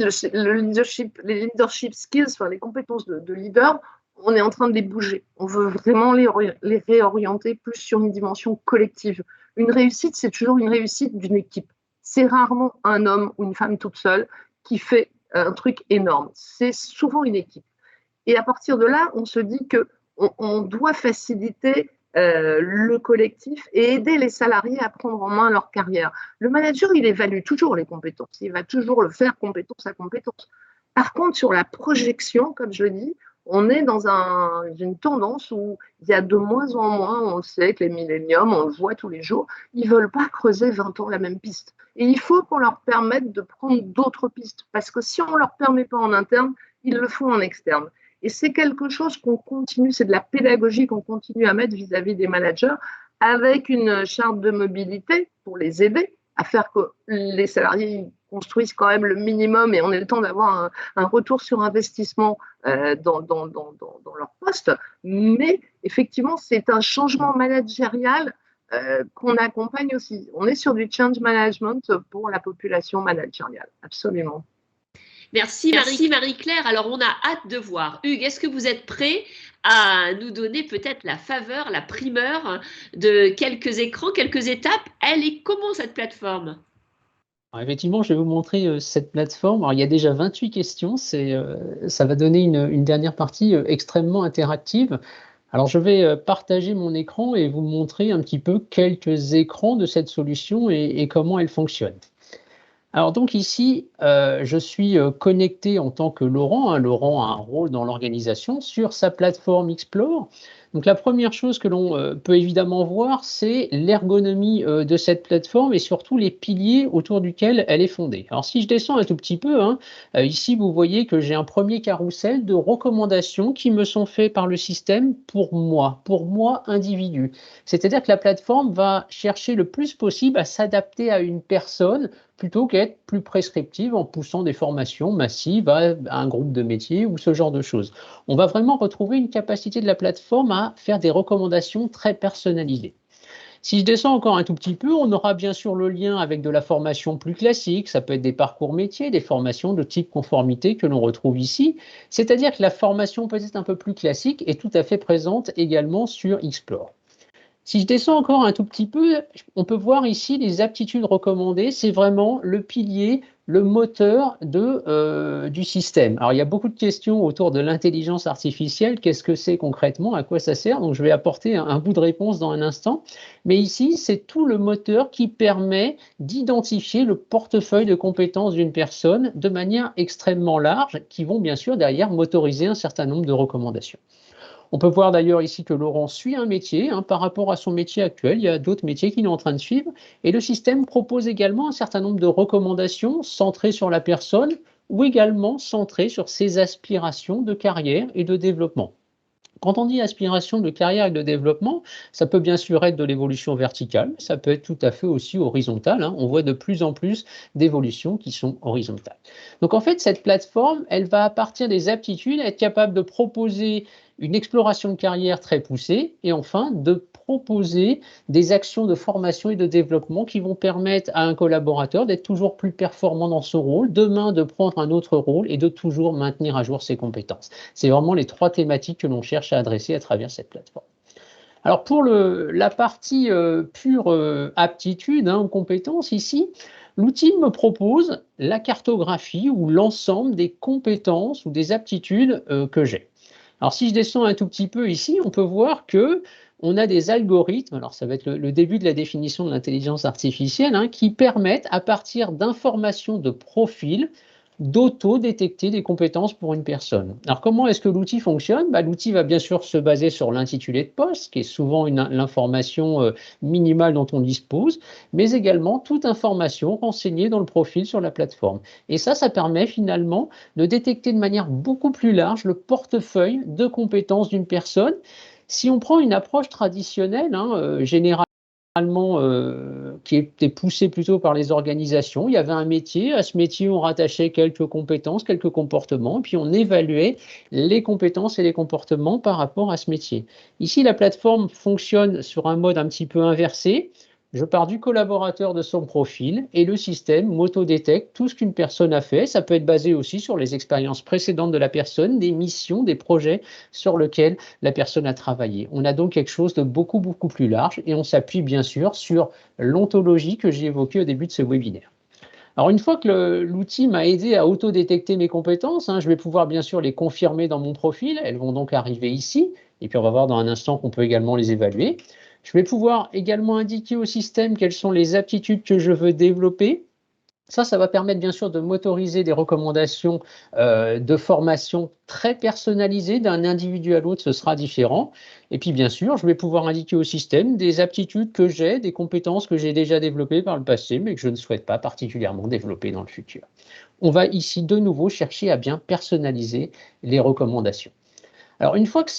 les leadership skills, enfin, les compétences de leader, on est en train de les bouger. On veut vraiment les réorienter plus sur une dimension collective. Une réussite, c'est toujours une réussite d'une équipe. C'est rarement un homme ou une femme toute seule qui fait un truc énorme. C'est souvent une équipe. Et à partir de là, on se dit qu'on doit faciliter le collectif et aider les salariés à prendre en main leur carrière. Le manager, il évalue toujours les compétences. Il va toujours le faire compétence à compétence. Par contre, sur la projection, comme je le dis, on est dans une tendance où il y a de moins en moins, on le sait que les milléniums, on le voit tous les jours, ils ne veulent pas creuser 20 ans la même piste. Et il faut qu'on leur permette de prendre d'autres pistes. Parce que si on ne leur permet pas en interne, ils le font en externe. Et c'est quelque chose qu'on continue, c'est de la pédagogie qu'on continue à mettre vis-à-vis des managers avec une charte de mobilité pour les aider à faire que les salariés construisent quand même le minimum et on ait le temps d'avoir un retour sur investissement dans leur poste. Mais effectivement, c'est un changement managérial qu'on accompagne aussi. On est sur du change management pour la population managériale, absolument. Merci Marie-Claire. Alors, on a hâte de voir. Hugues, est-ce que vous êtes prêt à nous donner peut-être la faveur, la primeur de quelques écrans, quelques étapes? Elle est comment cette plateforme? Alors, effectivement, je vais vous montrer cette plateforme. Alors, il y a déjà 28 questions. Ça va donner une dernière partie extrêmement interactive. Alors, je vais partager mon écran et vous montrer un petit peu quelques écrans de cette solution et comment elle fonctionne. Alors donc ici, je suis connecté en tant que Laurent. Laurent a un rôle dans l'organisation sur sa plateforme Explore. Donc la première chose que l'on peut évidemment voir, c'est l'ergonomie de cette plateforme et surtout les piliers autour duquel elle est fondée. Alors si je descends un tout petit peu, hein, ici vous voyez que j'ai un premier carrousel de recommandations qui me sont faites par le système pour moi individu. C'est-à-dire que la plateforme va chercher le plus possible à s'adapter à une personne plutôt qu'être plus prescriptive en poussant des formations massives à un groupe de métiers ou ce genre de choses. On va vraiment retrouver une capacité de la plateforme à faire des recommandations très personnalisées. Si je descends encore un tout petit peu, on aura bien sûr le lien avec de la formation plus classique, ça peut être des parcours métiers, des formations de type conformité que l'on retrouve ici, c'est-à-dire que la formation peut-être un peu plus classique est tout à fait présente également sur Explore. Si je descends encore un tout petit peu, on peut voir ici les aptitudes recommandées, c'est vraiment le pilier, le moteur du système. Alors il y a beaucoup de questions autour de l'intelligence artificielle, qu'est-ce que c'est concrètement, à quoi ça sert, donc je vais apporter un bout de réponse dans un instant, mais ici c'est tout le moteur qui permet d'identifier le portefeuille de compétences d'une personne de manière extrêmement large, qui vont bien sûr derrière motoriser un certain nombre de recommandations. On peut voir d'ailleurs ici que Laurent suit un métier, hein, par rapport à son métier actuel. Il y a d'autres métiers qu'il est en train de suivre. Et le système propose également un certain nombre de recommandations centrées sur la personne ou également centrées sur ses aspirations de carrière et de développement. Quand on dit aspiration de carrière et de développement, ça peut bien sûr être de l'évolution verticale, ça peut être tout à fait aussi horizontale, hein. On voit de plus en plus d'évolutions qui sont horizontales. Donc en fait, cette plateforme, elle va à partir des aptitudes être capable de proposer une exploration de carrière très poussée et enfin de proposer des actions de formation et de développement qui vont permettre à un collaborateur d'être toujours plus performant dans ce rôle, demain de prendre un autre rôle et de toujours maintenir à jour ses compétences. C'est vraiment les trois thématiques que l'on cherche à adresser à travers cette plateforme. Alors pour la partie pure aptitude, hein, ou compétences ici, l'outil me propose la cartographie ou l'ensemble des compétences ou des aptitudes que j'ai. Alors si je descends un tout petit peu ici, on peut voir que on a des algorithmes, alors ça va être le début de la définition de l'intelligence artificielle, hein, qui permettent à partir d'informations de profil d'auto-détecter des compétences pour une personne. Alors comment est-ce que l'outil fonctionne? L'outil va bien sûr se baser sur l'intitulé de poste, qui est souvent l'information minimale dont on dispose, mais également toute information renseignée dans le profil sur la plateforme. Et ça permet finalement de détecter de manière beaucoup plus large le portefeuille de compétences d'une personne. Si on prend une approche traditionnelle, hein, générale, qui était poussé plutôt par les organisations. Il y avait un métier, à ce métier on rattachait quelques compétences, quelques comportements, puis on évaluait les compétences et les comportements par rapport à ce métier. Ici, la plateforme fonctionne sur un mode un petit peu inversé. Je pars du collaborateur, de son profil, et le système m'auto-détecte tout ce qu'une personne a fait. Ça peut être basé aussi sur les expériences précédentes de la personne, des missions, des projets sur lesquels la personne a travaillé. On a donc quelque chose de beaucoup plus large et on s'appuie bien sûr sur l'ontologie que j'ai évoquée au début de ce webinaire. Alors une fois que l'outil m'a aidé à auto-détecter mes compétences, hein, je vais pouvoir bien sûr les confirmer dans mon profil. Elles vont donc arriver ici et puis on va voir dans un instant qu'on peut également les évaluer. Je vais pouvoir également indiquer au système quelles sont les aptitudes que je veux développer. Ça va permettre bien sûr de motoriser des recommandations de formation très personnalisées d'un individu à l'autre, ce sera différent. Et puis bien sûr, je vais pouvoir indiquer au système des aptitudes que j'ai, des compétences que j'ai déjà développées par le passé, mais que je ne souhaite pas particulièrement développer dans le futur. On va ici de nouveau chercher à bien personnaliser les recommandations. Alors, une fois que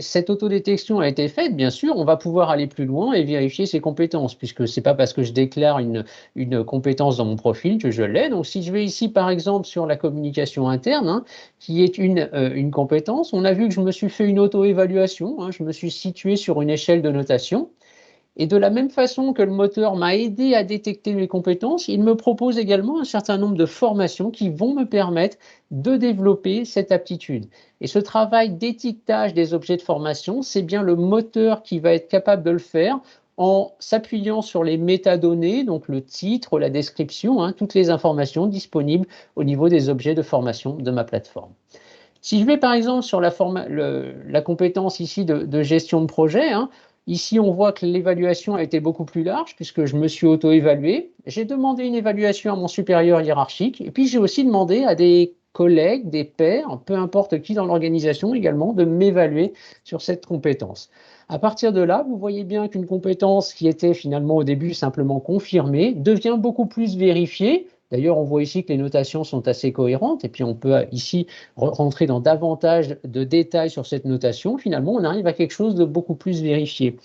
cette autodétection a été faite, bien sûr, on va pouvoir aller plus loin et vérifier ses compétences, puisque ce n'est pas parce que je déclare une compétence dans mon profil que je l'ai. Donc, si je vais ici, par exemple, sur la communication interne, hein, qui est une compétence, on a vu que je me suis fait une auto-évaluation, hein, je me suis situé sur une échelle de notation. Et de la même façon que le moteur m'a aidé à détecter mes compétences, il me propose également un certain nombre de formations qui vont me permettre de développer cette aptitude. Et ce travail d'étiquetage des objets de formation, c'est bien le moteur qui va être capable de le faire en s'appuyant sur les métadonnées, donc le titre, la description, hein, toutes les informations disponibles au niveau des objets de formation de ma plateforme. Si je vais par exemple sur la compétence ici de gestion de projet, hein, ici, on voit que l'évaluation a été beaucoup plus large puisque je me suis auto-évalué. J'ai demandé une évaluation à mon supérieur hiérarchique et puis j'ai aussi demandé à des collègues, des pairs, peu importe qui dans l'organisation également, de m'évaluer sur cette compétence. À partir de là, vous voyez bien qu'une compétence qui était finalement au début simplement confirmée devient beaucoup plus vérifiée. D'ailleurs, on voit ici que les notations sont assez cohérentes et puis on peut ici rentrer dans davantage de détails sur cette notation. Finalement, on arrive à quelque chose de beaucoup plus vérifié.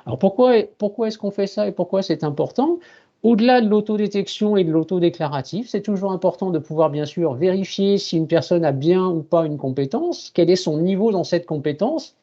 Alors pourquoi est-ce qu'on fait ça et pourquoi c'est important? Au-delà de l'autodétection et de l'autodéclaratif, c'est toujours important de pouvoir bien sûr vérifier si une personne a bien ou pas une compétence, quel est son niveau dans cette compétence,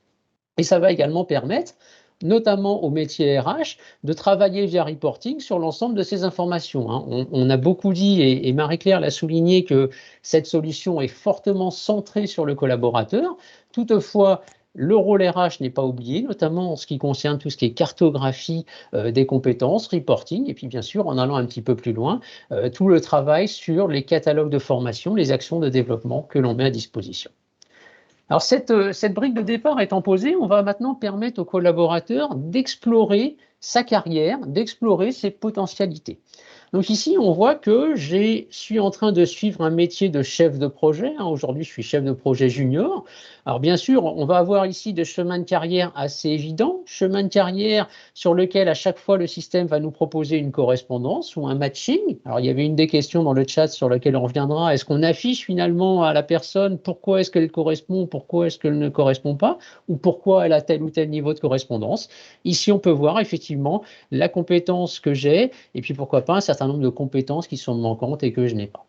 et ça va également permettre, notamment au métier RH, de travailler via reporting sur l'ensemble de ces informations. On a beaucoup dit, et Marie-Claire l'a souligné, que cette solution est fortement centrée sur le collaborateur. Toutefois, le rôle RH n'est pas oublié, notamment en ce qui concerne tout ce qui est cartographie des compétences, reporting, et puis bien sûr, en allant un petit peu plus loin, tout le travail sur les catalogues de formation, les actions de développement que l'on met à disposition. Alors cette brique de départ étant posée, on va maintenant permettre au collaborateur d'explorer sa carrière, d'explorer ses potentialités. Donc ici, on voit que je suis en train de suivre un métier de chef de projet. Aujourd'hui, je suis chef de projet junior. Alors bien sûr, on va avoir ici des chemins de carrière assez évidents, chemin de carrière sur lequel à chaque fois le système va nous proposer une correspondance ou un matching. Alors il y avait une des questions dans le chat sur laquelle on reviendra. Est-ce qu'on affiche finalement à la personne pourquoi est-ce qu'elle correspond, pourquoi est-ce qu'elle ne correspond pas, ou pourquoi elle a tel ou tel niveau de correspondance? Ici, on peut voir effectivement la compétence que j'ai et puis pourquoi pas un certain nombre de compétences qui sont manquantes et que je n'ai pas.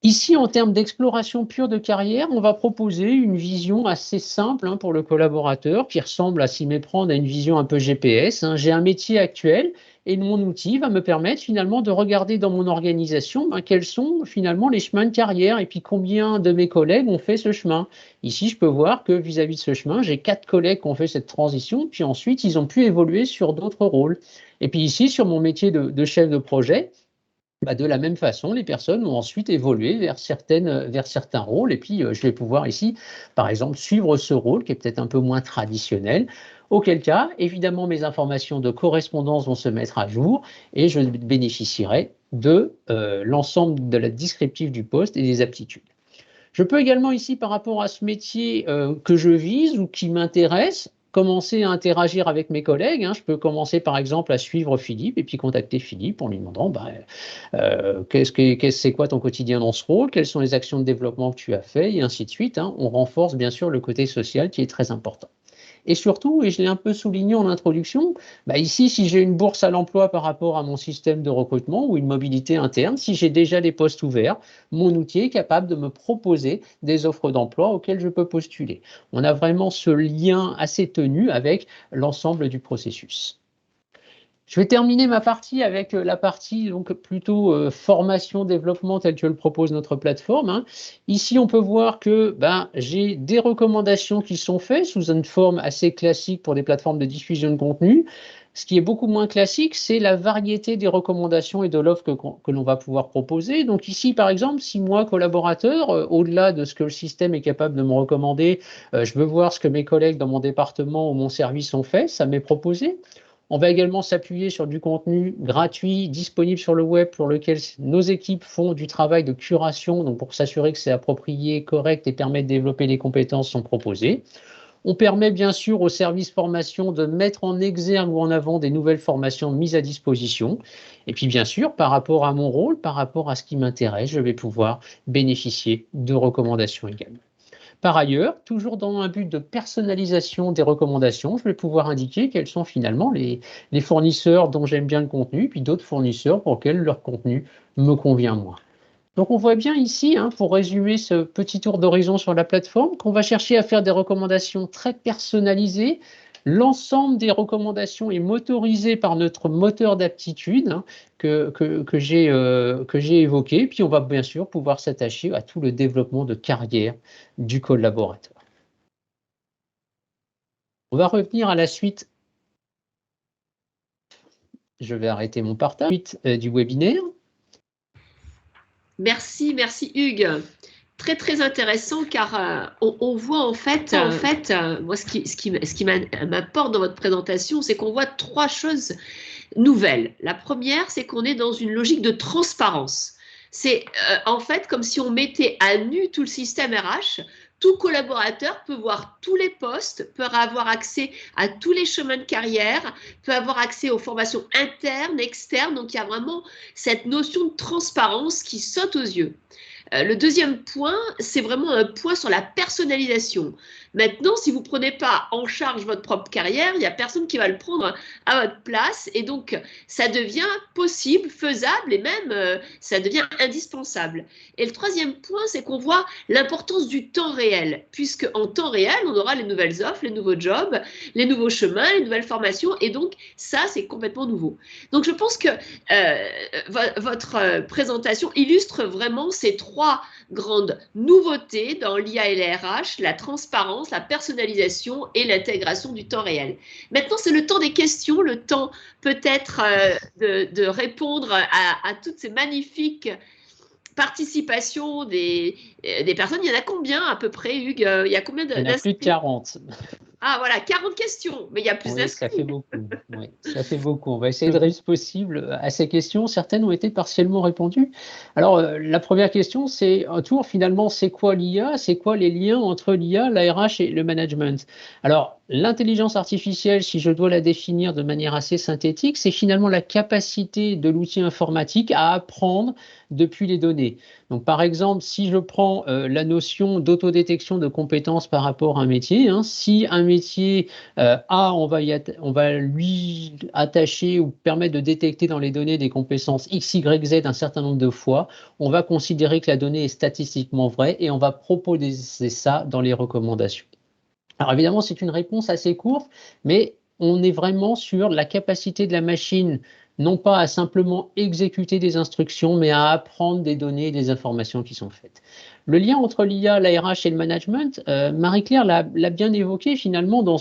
Ici, en termes d'exploration pure de carrière, on va proposer une vision assez simple pour le collaborateur qui ressemble à s'y méprendre à une vision un peu GPS. J'ai un métier actuel et mon outil va me permettre finalement de regarder dans mon organisation quels sont finalement les chemins de carrière et puis combien de mes collègues ont fait ce chemin. Ici, je peux voir que vis-à-vis de ce chemin, j'ai 4 collègues qui ont fait cette transition, puis ensuite, ils ont pu évoluer sur d'autres rôles. Et puis ici, sur mon métier de chef de projet, de la même façon, les personnes ont ensuite évolué vers certains rôles. Et puis, je vais pouvoir ici, par exemple, suivre ce rôle qui est peut-être un peu moins traditionnel. Auquel cas, évidemment, mes informations de correspondance vont se mettre à jour et je bénéficierai de l'ensemble de la descriptive du poste et des aptitudes. Je peux également ici, par rapport à ce métier que je vise ou qui m'intéresse, commencer à interagir avec mes collègues. Je peux commencer par exemple à suivre Philippe et puis contacter Philippe en lui demandant c'est quoi ton quotidien dans ce rôle, quelles sont les actions de développement que tu as fait et ainsi de suite. On renforce bien sûr le côté social qui est très important. Et surtout, et je l'ai un peu souligné en introduction, ici, si j'ai une bourse à l'emploi par rapport à mon système de recrutement ou une mobilité interne, si j'ai déjà des postes ouverts, mon outil est capable de me proposer des offres d'emploi auxquelles je peux postuler. On a vraiment ce lien assez tenu avec l'ensemble du processus. Je vais terminer ma partie avec la partie donc plutôt formation, développement telle que le propose notre plateforme. Ici, on peut voir que j'ai des recommandations qui sont faites sous une forme assez classique pour des plateformes de diffusion de contenu. Ce qui est beaucoup moins classique, c'est la variété des recommandations et de l'offre que l'on va pouvoir proposer. Donc ici, par exemple, si moi, collaborateur, au-delà de ce que le système est capable de me recommander, je veux voir ce que mes collègues dans mon département ou mon service ont fait, ça m'est proposé. On va également s'appuyer sur du contenu gratuit, disponible sur le web, pour lequel nos équipes font du travail de curation, donc pour s'assurer que c'est approprié, correct et permet de développer les compétences sont proposées. On permet bien sûr aux services formation de mettre en exergue ou en avant des nouvelles formations mises à disposition. Et puis bien sûr, par rapport à mon rôle, par rapport à ce qui m'intéresse, je vais pouvoir bénéficier de recommandations également. Par ailleurs, toujours dans un but de personnalisation des recommandations, je vais pouvoir indiquer quels sont finalement les fournisseurs dont j'aime bien le contenu, puis d'autres fournisseurs pour lesquels leur contenu me convient moins. Donc on voit bien ici, pour résumer ce petit tour d'horizon sur la plateforme, qu'on va chercher à faire des recommandations très personnalisées. L'ensemble des recommandations est motorisé par notre moteur d'aptitude que j'ai évoqué. Puis on va bien sûr pouvoir s'attacher à tout le développement de carrière du collaborateur. On va revenir à la suite. Je vais arrêter mon partage. Suite du webinaire. Merci Hugues. Très très intéressant car on voit en fait, moi ce qui m'apporte dans votre présentation, c'est qu'on voit 3 choses nouvelles. La première, c'est qu'on est dans une logique de transparence. C'est en fait comme si on mettait à nu tout le système RH. Tout collaborateur peut voir tous les postes, peut avoir accès à tous les chemins de carrière, peut avoir accès aux formations internes, externes. Donc, il y a vraiment cette notion de transparence qui saute aux yeux. Le deuxième point, c'est vraiment un point sur la personnalisation. Maintenant, si vous ne prenez pas en charge votre propre carrière, il n'y a personne qui va le prendre à votre place. Et donc, ça devient possible, faisable et même ça devient indispensable. Et le troisième point, c'est qu'on voit l'importance du temps réel, puisque en temps réel, on aura les nouvelles offres, les nouveaux jobs, les nouveaux chemins, les nouvelles formations. Et donc, ça, c'est complètement nouveau. Donc, je pense que votre présentation illustre vraiment ces trois grandes nouveautés dans l'IA et les RH, la transparence, la personnalisation et l'intégration du temps réel. Maintenant, c'est le temps des questions, le temps peut-être de répondre à toutes ces magnifiques participations des personnes. Il y en a combien à peu près, Hugues? Il y a combien Il y en a plus de 40. Ah voilà, 40 questions, mais il y a plus Oui, d'inscrits. ça fait beaucoup. Oui, ça fait beaucoup. On va essayer de répondre possible à ces questions. Certaines ont été partiellement répondues. Alors, la première question, c'est un tour finalement, c'est quoi l'IA? C'est quoi les liens entre l'IA, la RH et le management? Alors, l'intelligence artificielle, si je dois la définir de manière assez synthétique, c'est finalement la capacité de l'outil informatique à apprendre depuis les données. Donc, par exemple, si je prends la notion d'autodétection de compétences par rapport à un métier, hein, si un métier on va lui attacher ou permettre de détecter dans les données des compétences X, Y, Z un certain nombre de fois, on va considérer que la donnée est statistiquement vraie et on va proposer ça dans les recommandations. Alors évidemment, c'est une réponse assez courte, mais on est vraiment sur la capacité de la machine, non pas à simplement exécuter des instructions, mais à apprendre des données et des informations qui sont faites. Le lien entre l'IA, la RH et le management, Marie-Claire l'a bien évoqué finalement dans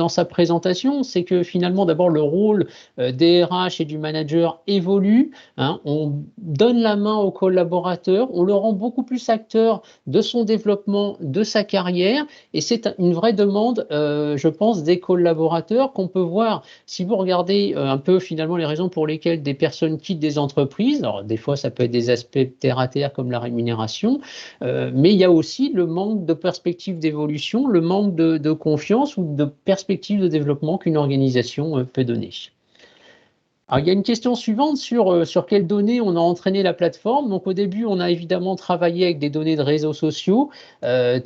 sa présentation, c'est que finalement d'abord le rôle des RH et du manager évolue, hein, on donne la main aux collaborateurs, on le rend beaucoup plus acteur de son développement, de sa carrière, et c'est une vraie demande, je pense, des collaborateurs qu'on peut voir. Si vous regardez un peu finalement les raisons pour lesquelles des personnes quittent des entreprises, alors des fois ça peut être des aspects terre-à-terre comme la rémunération, mais il y a aussi le manque de perspective d'évolution, le manque de confiance ou de perspective de développement qu'une organisation peut donner. Alors, il y a une question suivante sur quelles données on a entraîné la plateforme. Donc, au début, on a évidemment travaillé avec des données de réseaux sociaux,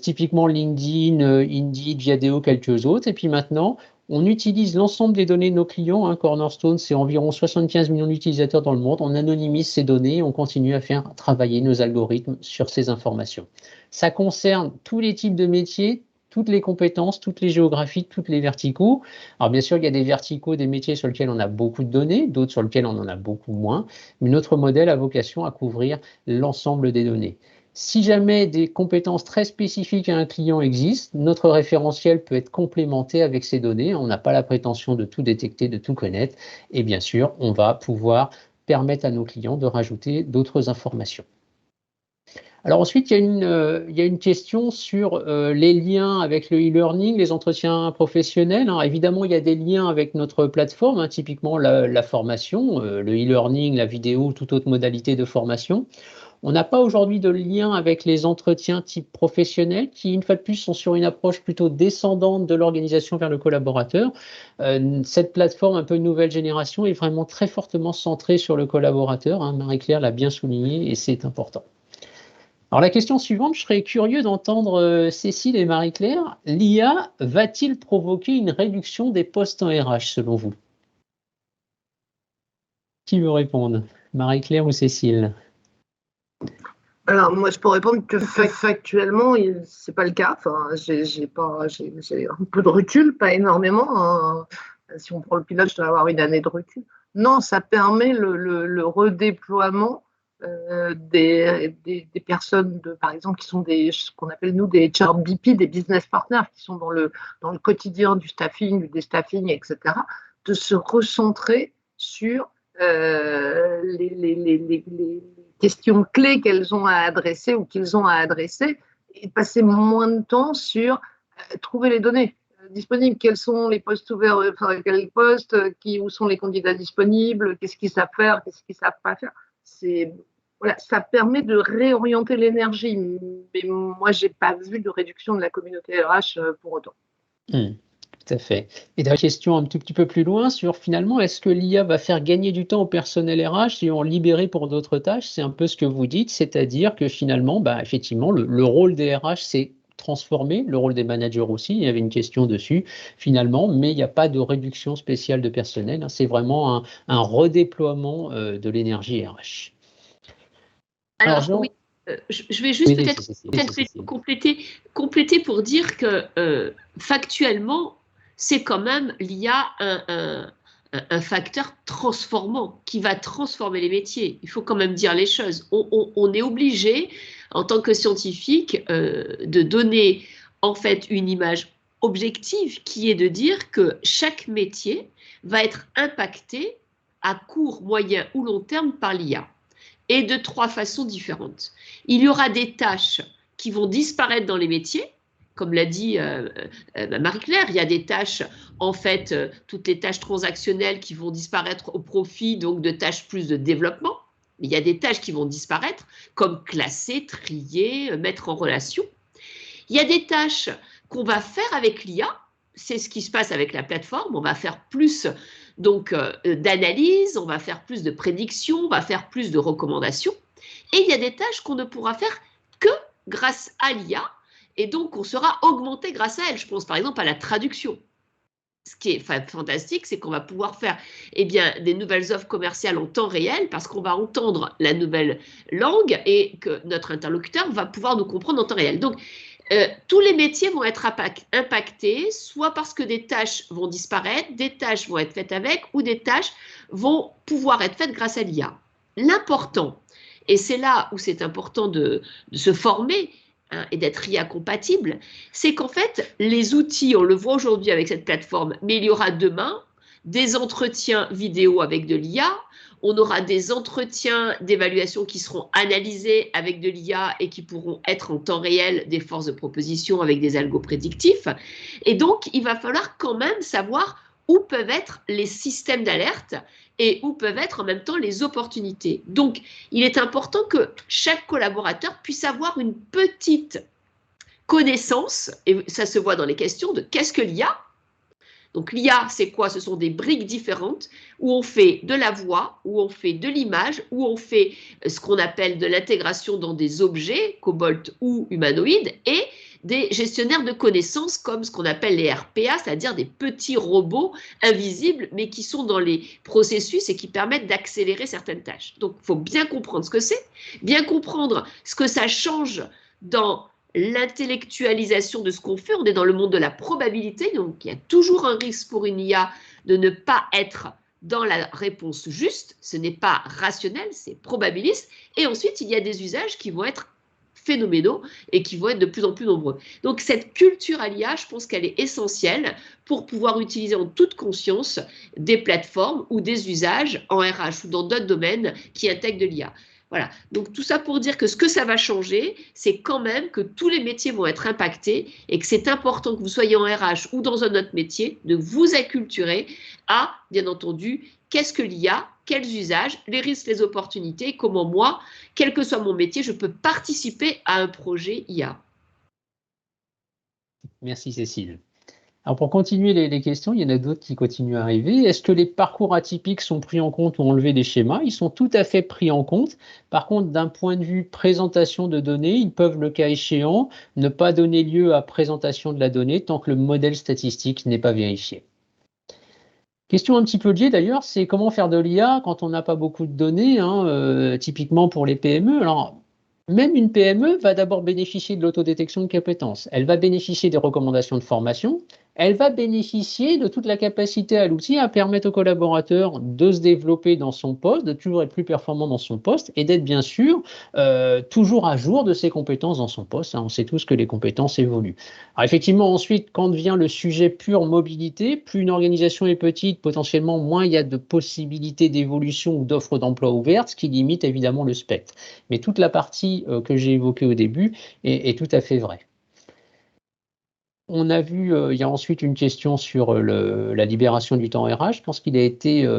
typiquement LinkedIn, Indeed, Viadeo, quelques autres. Et puis maintenant, on utilise l'ensemble des données de nos clients. Hein. Cornerstone, c'est environ 75 millions d'utilisateurs dans le monde. On anonymise ces données et on continue à faire travailler nos algorithmes sur ces informations. Ça concerne tous les types de métiers, toutes les compétences, toutes les géographies, toutes les verticaux. Alors bien sûr, il y a des verticaux, des métiers sur lesquels on a beaucoup de données, d'autres sur lesquels on en a beaucoup moins, mais notre modèle a vocation à couvrir l'ensemble des données. Si jamais des compétences très spécifiques à un client existent, notre référentiel peut être complémenté avec ces données. On n'a pas la prétention de tout détecter, de tout connaître, et bien sûr, on va pouvoir permettre à nos clients de rajouter d'autres informations. Alors ensuite, il y a une question sur les liens avec le e-learning, les entretiens professionnels. Alors, évidemment, il y a des liens avec notre plateforme, hein, typiquement la formation, le e-learning, la vidéo, toute autre modalité de formation. On n'a pas aujourd'hui de lien avec les entretiens type professionnel qui, une fois de plus, sont sur une approche plutôt descendante de l'organisation vers le collaborateur. Cette plateforme un peu nouvelle génération est vraiment très fortement centrée sur le collaborateur. Hein, Marie-Claire l'a bien souligné et c'est important. Alors la question suivante, je serais curieux d'entendre Cécile et Marie-Claire. L'IA va-t-il provoquer une réduction des postes en RH selon vous? Qui veut répondre? Marie-Claire ou Cécile? Alors moi je peux répondre que factuellement c'est pas le cas. Enfin, j'ai un peu de recul, pas énormément. Hein. Si on prend le pilote, je dois avoir une année de recul. Non, ça permet le redéploiement des personnes, par exemple, qui sont ce qu'on appelle nous des HRBP, des business partners, qui sont dans le quotidien du staffing, du déstaffing, etc., de se recentrer sur les questions clés qu'elles ont à adresser ou qu'ils ont à adresser et passer moins de temps sur trouver les données disponibles. Quels sont les postes ouverts, enfin, quels postes, où sont les candidats disponibles, qu'est-ce qu'ils savent faire, qu'est-ce qu'ils ne savent pas faire. voilà, ça permet de réorienter l'énergie. Mais moi, je n'ai pas vu de réduction de la communauté RH pour autant. Tout à fait. Et la question un tout petit peu plus loin sur finalement, est-ce que l'IA va faire gagner du temps au personnel RH et en libérer pour d'autres tâches? C'est un peu ce que vous dites, c'est-à-dire que finalement, effectivement, le rôle des RH s'est transformé, le rôle des managers aussi, il y avait une question dessus finalement, mais il n'y a pas de réduction spéciale de personnel, hein, c'est vraiment un redéploiement de l'énergie RH. Alors oui, je vais juste peut-être compléter pour dire que factuellement, c'est quand même l'IA un facteur transformant qui va transformer les métiers. Il faut quand même dire les choses. On est obligé, en tant que scientifique, de donner en fait une image objective qui est de dire que chaque métier va être impacté à court, moyen ou long terme par l'IA. Et de 3 façons différentes. Il y aura des tâches qui vont disparaître dans les métiers, comme l'a dit Marie-Claire, il y a des tâches, en fait, toutes les tâches transactionnelles qui vont disparaître au profit donc de tâches plus de développement. Il y a des tâches qui vont disparaître, comme classer, trier, mettre en relation. Il y a des tâches qu'on va faire avec l'IA, c'est ce qui se passe avec la plateforme, on va faire plus d'analyse, on va faire plus de prédictions, on va faire plus de recommandations. Et il y a des tâches qu'on ne pourra faire que grâce à l'IA, et donc on sera augmenté grâce à elle. Je pense par exemple à la traduction. Ce qui est fantastique, c'est qu'on va pouvoir faire des nouvelles offres commerciales en temps réel parce qu'on va entendre la nouvelle langue et que notre interlocuteur va pouvoir nous comprendre en temps réel. Donc, tous les métiers vont être impactés, soit parce que des tâches vont disparaître, des tâches vont être faites avec, ou des tâches vont pouvoir être faites grâce à l'IA. L'important, et c'est là où c'est important de se former et d'être IA compatible, c'est qu'en fait, les outils, on le voit aujourd'hui avec cette plateforme, mais il y aura demain des entretiens vidéo avec de l'IA, on aura des entretiens d'évaluation qui seront analysés avec de l'IA et qui pourront être en temps réel des forces de proposition avec des algos prédictifs. Et donc, il va falloir quand même savoir où peuvent être les systèmes d'alerte et où peuvent être en même temps les opportunités. Donc, il est important que chaque collaborateur puisse avoir une petite connaissance, et ça se voit dans les questions, de qu'est-ce que l'IA ? Donc l'IA, c'est quoi? Ce sont des briques différentes où on fait de la voix, où on fait de l'image, où on fait ce qu'on appelle de l'intégration dans des objets, cobolt ou humanoïdes, et des gestionnaires de connaissances comme ce qu'on appelle les RPA, c'est-à-dire des petits robots invisibles, mais qui sont dans les processus et qui permettent d'accélérer certaines tâches. Donc il faut bien comprendre ce que c'est, bien comprendre ce que ça change dans l'intellectualisation de ce qu'on fait. On est dans le monde de la probabilité, donc il y a toujours un risque pour une IA de ne pas être dans la réponse juste. Ce n'est pas rationnel, c'est probabiliste. Et ensuite, il y a des usages qui vont être phénoménaux et qui vont être de plus en plus nombreux. Donc cette culture à l'IA, je pense qu'elle est essentielle pour pouvoir utiliser en toute conscience des plateformes ou des usages en RH ou dans d'autres domaines qui intègrent de l'IA. Voilà, donc tout ça pour dire que ce que ça va changer, c'est quand même que tous les métiers vont être impactés et que c'est important que vous soyez en RH ou dans un autre métier, de vous acculturer à, bien entendu, qu'est-ce que l'IA, quels usages, les risques, les opportunités, comment moi, quel que soit mon métier, je peux participer à un projet IA. Merci Cécile. Alors pour continuer les questions, il y en a d'autres qui continuent à arriver. Est-ce que les parcours atypiques sont pris en compte ou enlevés des schémas? Ils sont tout à fait pris en compte. Par contre, d'un point de vue présentation de données, ils peuvent, le cas échéant, ne pas donner lieu à présentation de la donnée tant que le modèle statistique n'est pas vérifié. Question un petit peu liée d'ailleurs, c'est comment faire de l'IA quand on n'a pas beaucoup de données, typiquement pour les PME. Alors, même une PME va d'abord bénéficier de l'autodétection de compétences. Elle va bénéficier des recommandations de formation. Elle va bénéficier de toute la capacité à l'outil à permettre aux collaborateurs de se développer dans son poste, de toujours être plus performant dans son poste et d'être bien sûr toujours à jour de ses compétences dans son poste. On sait tous que les compétences évoluent. Alors effectivement, ensuite, quand vient le sujet pure mobilité, plus une organisation est petite, potentiellement moins il y a de possibilités d'évolution ou d'offres d'emploi ouvertes, ce qui limite évidemment le spectre. Mais toute la partie que j'ai évoquée au début est tout à fait vraie. On a vu, il y a ensuite une question sur la libération du temps RH. Je pense qu'il a été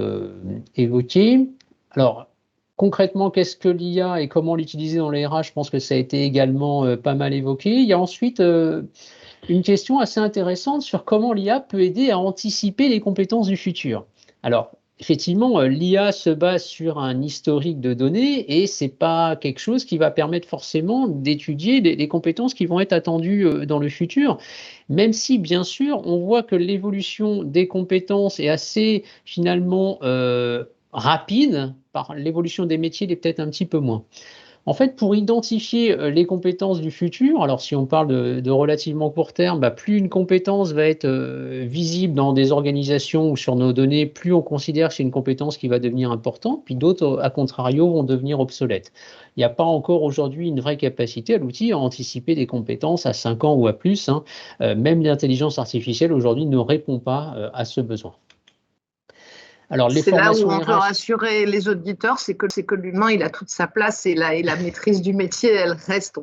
évoqué. Alors, concrètement, qu'est-ce que l'IA et comment l'utiliser dans les RH? Je pense que ça a été également pas mal évoqué. Il y a ensuite une question assez intéressante sur comment l'IA peut aider à anticiper les compétences du futur. Alors, effectivement, l'IA se base sur un historique de données et c'est pas quelque chose qui va permettre forcément d'étudier les compétences qui vont être attendues dans le futur, même si, bien sûr, on voit que l'évolution des compétences est assez, finalement, rapide. Par l'évolution des métiers, elle est peut-être un petit peu moins. En fait, pour identifier les compétences du futur, alors si on parle de relativement court terme, plus une compétence va être visible dans des organisations ou sur nos données, plus on considère que c'est une compétence qui va devenir importante, puis d'autres, à contrario, vont devenir obsolètes. Il n'y a pas encore aujourd'hui une vraie capacité à l'outil à anticiper des compétences à 5 ans ou à plus, hein. Même l'intelligence artificielle aujourd'hui ne répond pas à ce besoin. Alors, les C'est là où formations on peut RH, rassurer les auditeurs, c'est que l'humain, il a toute sa place et la maîtrise du métier, elle reste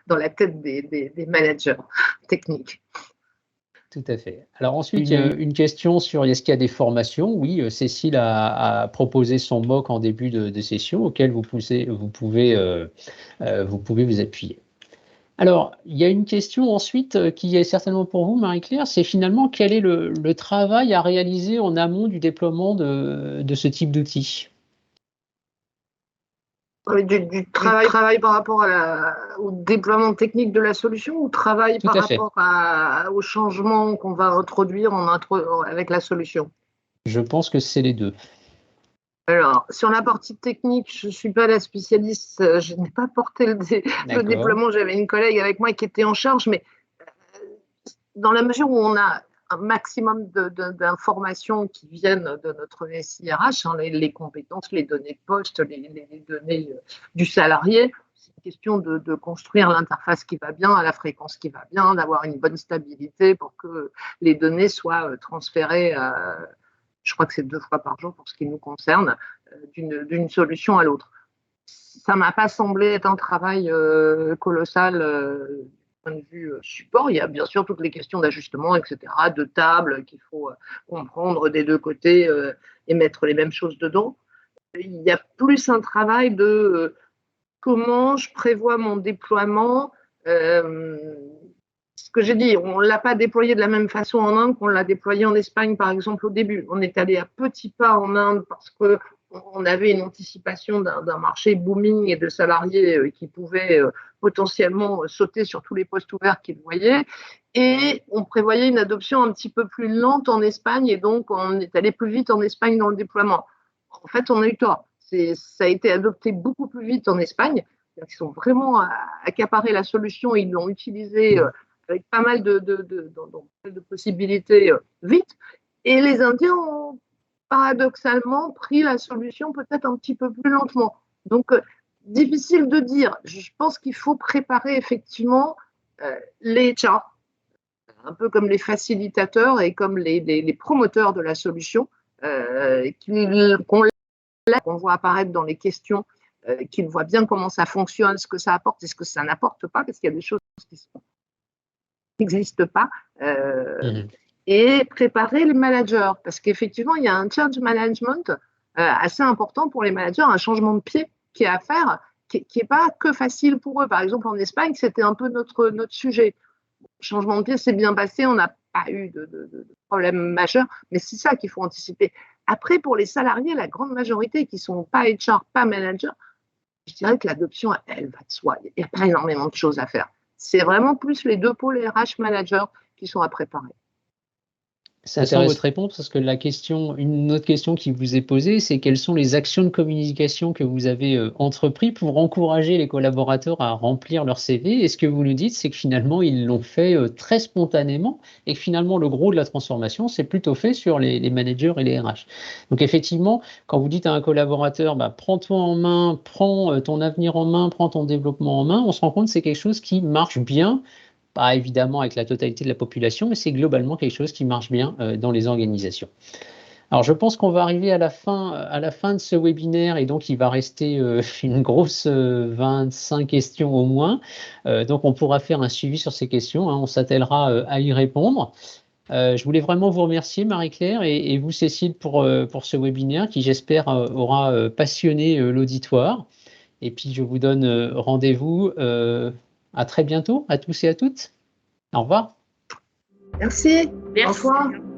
dans la tête des managers techniques. tout à fait. Alors ensuite, il y a une question sur est-ce qu'il y a des formations? Oui, Cécile a proposé son MOOC en début de session auquel vous pouvez vous appuyer. Alors, il y a une question ensuite qui est certainement pour vous, Marie-Claire, c'est finalement quel est le travail à réaliser en amont du déploiement de ce type d'outils? Du travail par rapport au déploiement technique de la solution ou travail Tout par à fait. rapport au changement qu'on va introduire avec la solution? Je pense que c'est les deux. Alors, sur la partie technique, je ne suis pas la spécialiste, je n'ai pas porté le D'accord. déploiement, j'avais une collègue avec moi qui était en charge, mais dans la mesure où on a un maximum d'informations qui viennent de notre SIRH, hein, les compétences, les données de poste, les données du salarié, c'est une question de construire l'interface qui va bien, à la fréquence qui va bien, d'avoir une bonne stabilité pour que les données soient transférées, je crois que c'est 2 fois par jour pour ce qui nous concerne, d'une solution à l'autre. Ça ne m'a pas semblé être un travail colossal point de vue support. Il y a bien sûr toutes les questions d'ajustement, etc., de table qu'il faut comprendre des deux côtés et mettre les mêmes choses dedans. Il y a plus un travail de comment je prévois mon déploiement. Ce que j'ai dit, on ne l'a pas déployé de la même façon en Inde qu'on l'a déployé en Espagne, par exemple, au début. On est allé à petits pas en Inde parce que on avait une anticipation d'un marché booming et de salariés qui pouvaient potentiellement sauter sur tous les postes ouverts qu'ils voyaient. Et on prévoyait une adoption un petit peu plus lente en Espagne et donc on est allé plus vite en Espagne dans le déploiement. En fait, on a eu tort. Ça a été adopté beaucoup plus vite en Espagne. Ils sont vraiment accaparé la solution, ils l'ont utilisée avec pas mal de possibilités vite. Et les Indiens ont paradoxalement pris la solution peut-être un petit peu plus lentement. Donc, difficile de dire. Je pense qu'il faut préparer effectivement les HR, un peu comme les facilitateurs et comme les promoteurs de la solution, qu'on voit apparaître dans les questions, qu'ils voient bien comment ça fonctionne, ce que ça apporte et ce que ça n'apporte pas, parce qu'il y a des choses qui n'existent pas. Et préparer les managers, parce qu'effectivement, il y a un change management assez important pour les managers, un changement de pied qui est à faire, qui n'est pas que facile pour eux. Par exemple, en Espagne, c'était un peu notre sujet. Le changement de pied s'est bien passé, on n'a pas eu de problème majeur, mais c'est ça qu'il faut anticiper. Après, pour les salariés, la grande majorité qui ne sont pas HR, pas managers, je dirais que l'adoption, elle va de soi. Il n'y a pas énormément de choses à faire. C'est vraiment plus les deux pôles RH managers qui sont à préparer. C'est intéressant votre réponse parce que une autre question qui vous est posée, c'est quelles sont les actions de communication que vous avez entreprises pour encourager les collaborateurs à remplir leur CV? Et ce que vous nous dites, c'est que finalement, ils l'ont fait très spontanément et que finalement, le gros de la transformation, c'est plutôt fait sur les managers et les RH. Donc effectivement, quand vous dites à un collaborateur, prends-toi en main, prends ton avenir en main, prends ton développement en main, on se rend compte que c'est quelque chose qui marche bien. Pas évidemment avec la totalité de la population, mais c'est globalement quelque chose qui marche bien dans les organisations. Alors, je pense qu'on va arriver à la fin de ce webinaire et donc il va rester une grosse 25 questions au moins. Donc, on pourra faire un suivi sur ces questions, hein, on s'attellera à y répondre. Je voulais vraiment vous remercier, Marie-Claire, et vous, Cécile, pour ce webinaire qui, j'espère, aura passionné l'auditoire. Et puis, je vous donne rendez-vous à très bientôt, à tous et à toutes. Au revoir. Merci. Merci. Au revoir.